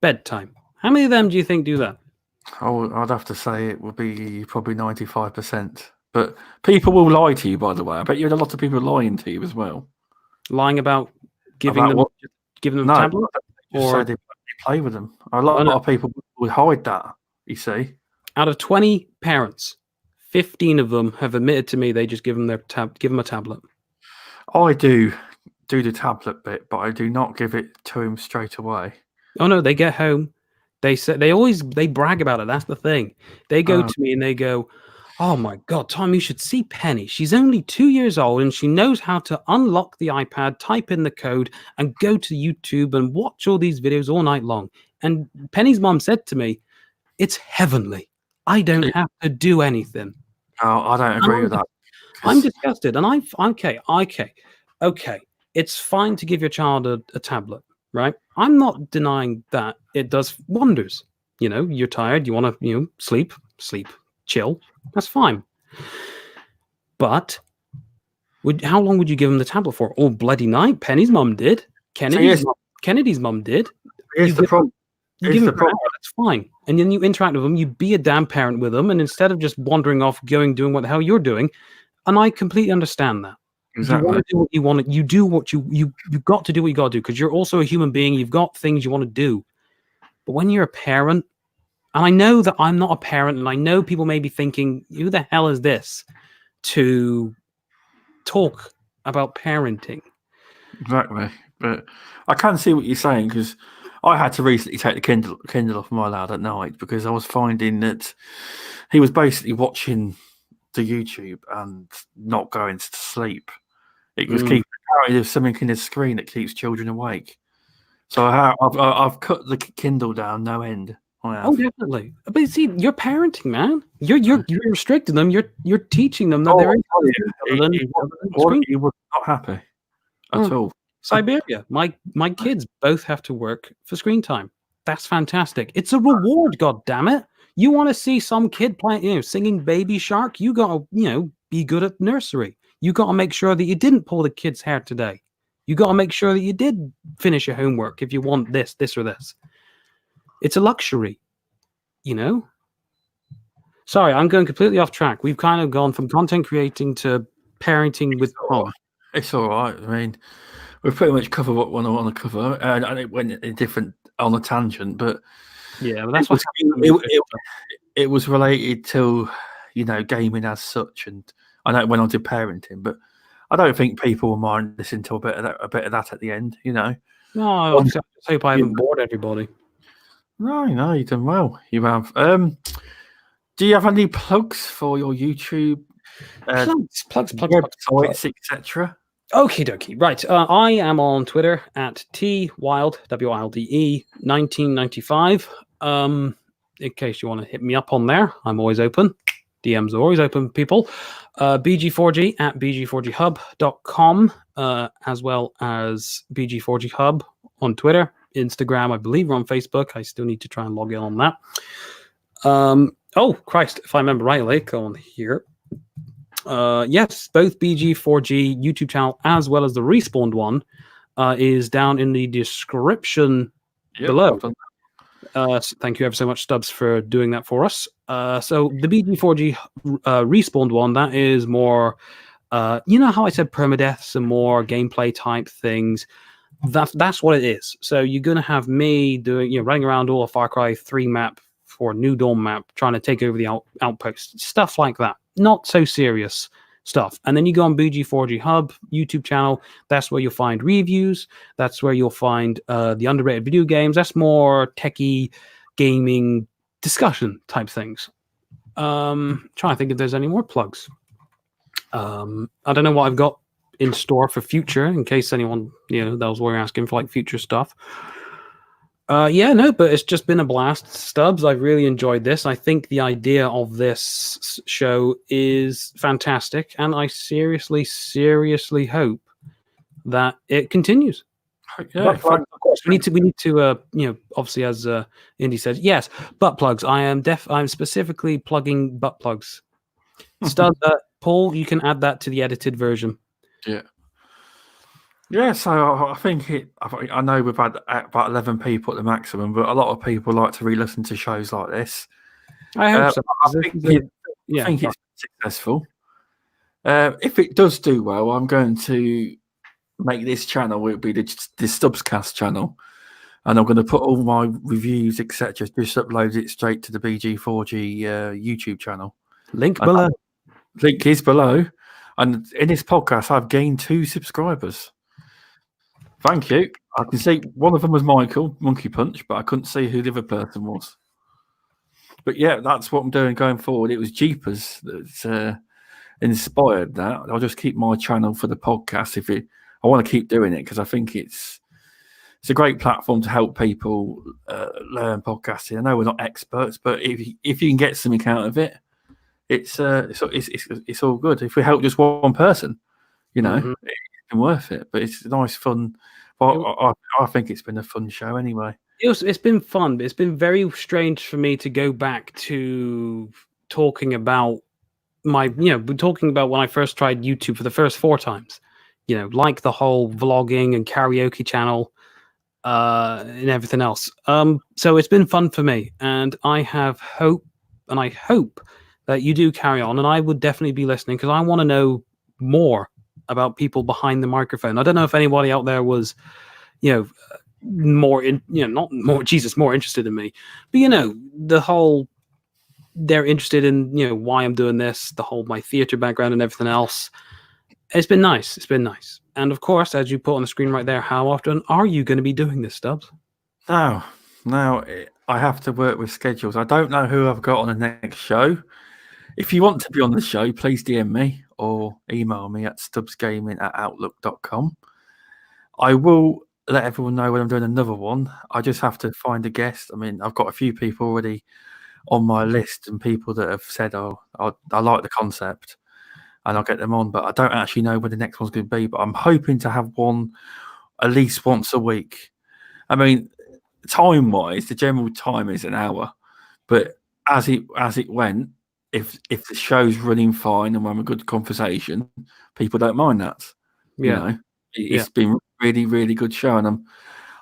bedtime? How many of them do you think do that? Oh, I'd have to say it would be probably 95%. But people will lie to you, by the way. I bet you had a lot of people lying to you as well. Lying about giving them a tablet? Or they play with them. A lot of people would hide that, you see. Out of 20 parents, 15 of them have admitted to me they just give them a tablet. I do the tablet bit, but I do not give it to him straight away. Oh no, they get home. They brag about it. That's the thing. They go to me and they go, "Oh my God, Tom, you should see Penny. She's only 2 years old and she knows how to unlock the iPad, type in the code, and go to YouTube and watch all these videos all night long." And Penny's mom said to me, "It's heavenly. I don't have to do anything." Oh, I don't agree with that. I'm disgusted. And okay. It's fine to give your child a tablet, right? I'm not denying that it does wonders. You know, you're tired, you want to, sleep, chill. That's fine. But how long would you give them the tablet for? All bloody night? Penny's mum did. Kennedy's mum did. Here's the problem. You give them an hour, that's fine. And then you interact with them, you be a damn parent with them, and instead of just wandering off, doing what the hell you're doing, And I completely understand that. Exactly. You want to do what you want to. You do what you got to do what you got to do, because you're also a human being. You've got things you want to do. But when you're a parent, and I know that I'm not a parent, and I know people may be thinking, who the hell is this to talk about parenting? Exactly. But I can see what you're saying, because I had to recently take the Kindle off my lad at night because I was finding that he was basically watching the YouTube and not going to sleep. It was keeping there's something in the screen that keeps children awake. So I've cut the Kindle down no end. I have. Oh, definitely. But see, you're parenting, man. You're restricting them. You're teaching them that Oh, there is he was not happy at all. Siberia. My kids both have to work for screen time. That's fantastic. It's a reward, god damn it. You want to see some kid playing, singing Baby Shark? You gotta, be good at nursery. You gotta make sure that you didn't pull the kid's hair today. You gotta make sure that you did finish your homework if you want this, or this. It's a luxury, Sorry, I'm going completely off track. We've kind of gone from content creating to parenting with Tom. It's all right. I mean, we've pretty much covered what I want to cover, and it went in different on a tangent, but yeah, that's what it was related to, gaming as such, and I know it went on to parenting, but I don't think people will mind listening to a bit of that at the end, No, I just hope I haven't bored everybody. No, you've done well. You have. Do you have any plugs for your YouTube? Plugs, websites, etc. Okie dokie. Right. I am on Twitter at Wilde, WILDE 1995. In case you want to hit me up on there, I'm always open. DMs are always open, people. BG4G at bg4ghub.com, as well as BG4G Hub on Twitter, Instagram, I believe we're on Facebook. I still need to try and log in on that. Oh, Christ, if I remember rightly, go on here. Yes, both BG4G YouTube channel as well as the Respawned one is down in the description below. Thank you ever so much, Stubz, for doing that for us. So the BG4G Respawned one, that is more, how I said permadeaths and more gameplay type things. That's what it is. So you're going to have me doing, running around all a Far Cry 3 map for New Dawn map, trying to take over the outpost, stuff like that. Not so serious stuff. And then you go on BG4G Hub YouTube channel. That's where you'll find reviews. That's where you'll find the underrated video games. That's more techie gaming discussion type things. Trying to think if there's any more plugs. I don't know what I've got in store for future, in case anyone, that was what you're asking for, like future stuff. But it's just been a blast, Stubz. I've really enjoyed this. I think the idea of this show is fantastic, and I seriously hope that it continues. Yeah, of course, we need to. Obviously, as Indy says, yes, butt plugs. I'm specifically plugging butt plugs. Stubz, Paul, you can add that to the edited version. Yeah. Yeah, so I think I know we've had about 11 people at the maximum, but a lot of people like to re-listen to shows like this. I hope so. I think it's successful. If it does do well, I'm going to make this channel. It'll be the STUBZCAST channel, and I'm going to put all my reviews, etc. Just upload it straight to the BG4G YouTube channel. Link below. Link is below. And in this podcast, I've gained 2 subscribers. Thank you. I can see one of them was Michael, Monkey Punch, but I couldn't see who the other person was. But yeah, that's what I'm doing going forward. It was Jeepers that inspired that. I'll just keep my channel for the podcast. I want to keep doing it because I think it's a great platform to help people learn podcasting. I know we're not experts, but if you can get something out of it, it's all good. If we help just one person, it's been worth it. But it's nice fun. I think it's been a fun show anyway. It's been fun, but it's been very strange for me to go back to talking about talking about when I first tried YouTube for the first 4 times. Like the whole vlogging and karaoke channel and everything else. So it's been fun for me, and I have hope, and I hope that you do carry on, and I would definitely be listening because I want to know more about people behind the microphone. I don't know if anybody out there was, more not more more interested in me, but the whole they're interested in why I'm doing this, the whole my theater background and everything else. It's been nice. It's been nice. And of course, as you put on the screen right there, how often are you going to be doing this, Stubz? Now, I have to work with schedules. I don't know who I've got on the next show. If you want to be on the show, please DM me or email me at STUBZCAST@outlook.com. I will let everyone know when I'm doing another one. I just have to find a guest. I mean, I've got a few people already on my list and people that have said, "Oh, I like the concept," and I'll get them on. But I don't actually know when the next one's going to be. But I'm hoping to have one at least once a week. I mean, time-wise, the general time is an hour, but as it went, if the show's running fine and we're having a good conversation, people don't mind that. Yeah. It's been really, really good show, and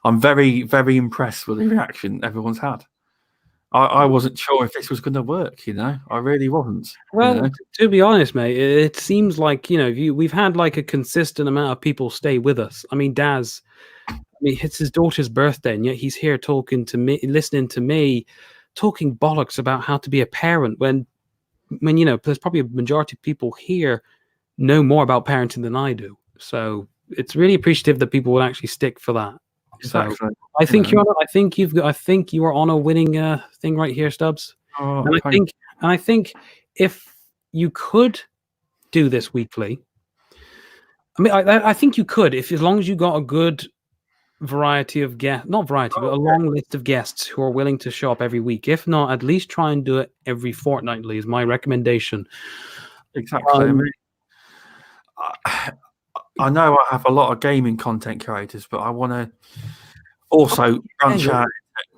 I'm very, very impressed with the reaction everyone's had. I wasn't sure if this was going to work. I really wasn't. Well, to be honest, mate, it seems like we've had like a consistent amount of people stay with us. I mean, Daz. I mean, it's his daughter's birthday, and yet he's here talking to me, listening to me, talking bollocks about how to be a parent. When there's probably a majority of people here know more about parenting than I do. So it's really appreciative that people would actually stick for that. Exactly. So I think I think you are on a winning thing right here, Stubz. Oh, and I think if you could do this weekly, I mean, I think you could as long as you got a good variety of guests, not variety, but a long list of guests who are willing to show up every week. If not, at least try and do it every fortnightly is my recommendation. Exactly. I know I have a lot of gaming content creators, but I want to also branch out.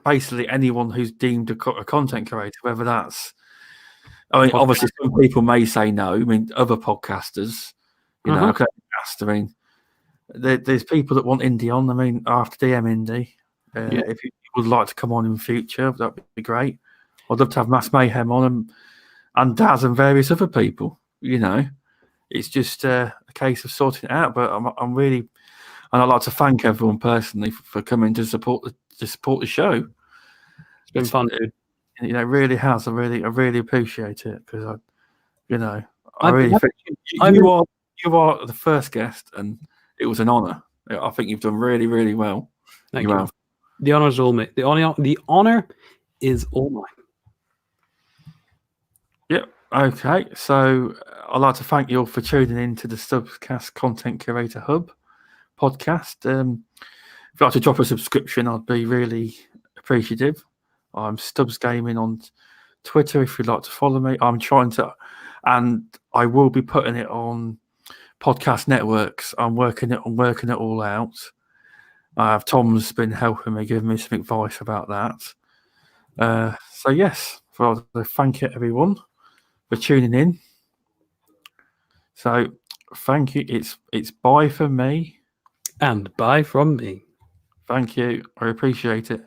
Basically, anyone who's deemed a content creator, whether that's, obviously some people may say no. I mean, other podcasters, I mean, there's people that want Indy on. I mean, I have to DM Indy. If you would like to come on in future, that'd be great. I'd love to have Mass Mayhem on and Daz and various other people. It's just a case of sorting it out. But I'm really, and I'd like to thank everyone personally for coming to support the show. It's been fun, dude. It really has. I really appreciate it because I really think you are the first guest, and it was an honor. I think you've done really, really well. Thank you. The honor is all mine. The honor is all mine. Yep. Okay. So I'd like to thank you all for tuning in to the STUBZCAST Content Creator Hub podcast. If you'd like to drop a subscription, I'd be really appreciative. I'm Stubz Gaming on Twitter if you'd like to follow me. I'm trying to, and I will be putting it on podcast networks. I'm working it all out. Tom's been helping me, giving me some advice about that. So yes, I'd like to thank you everyone for tuning in. So thank you. It's bye from me. And bye from me. Thank you. I appreciate it.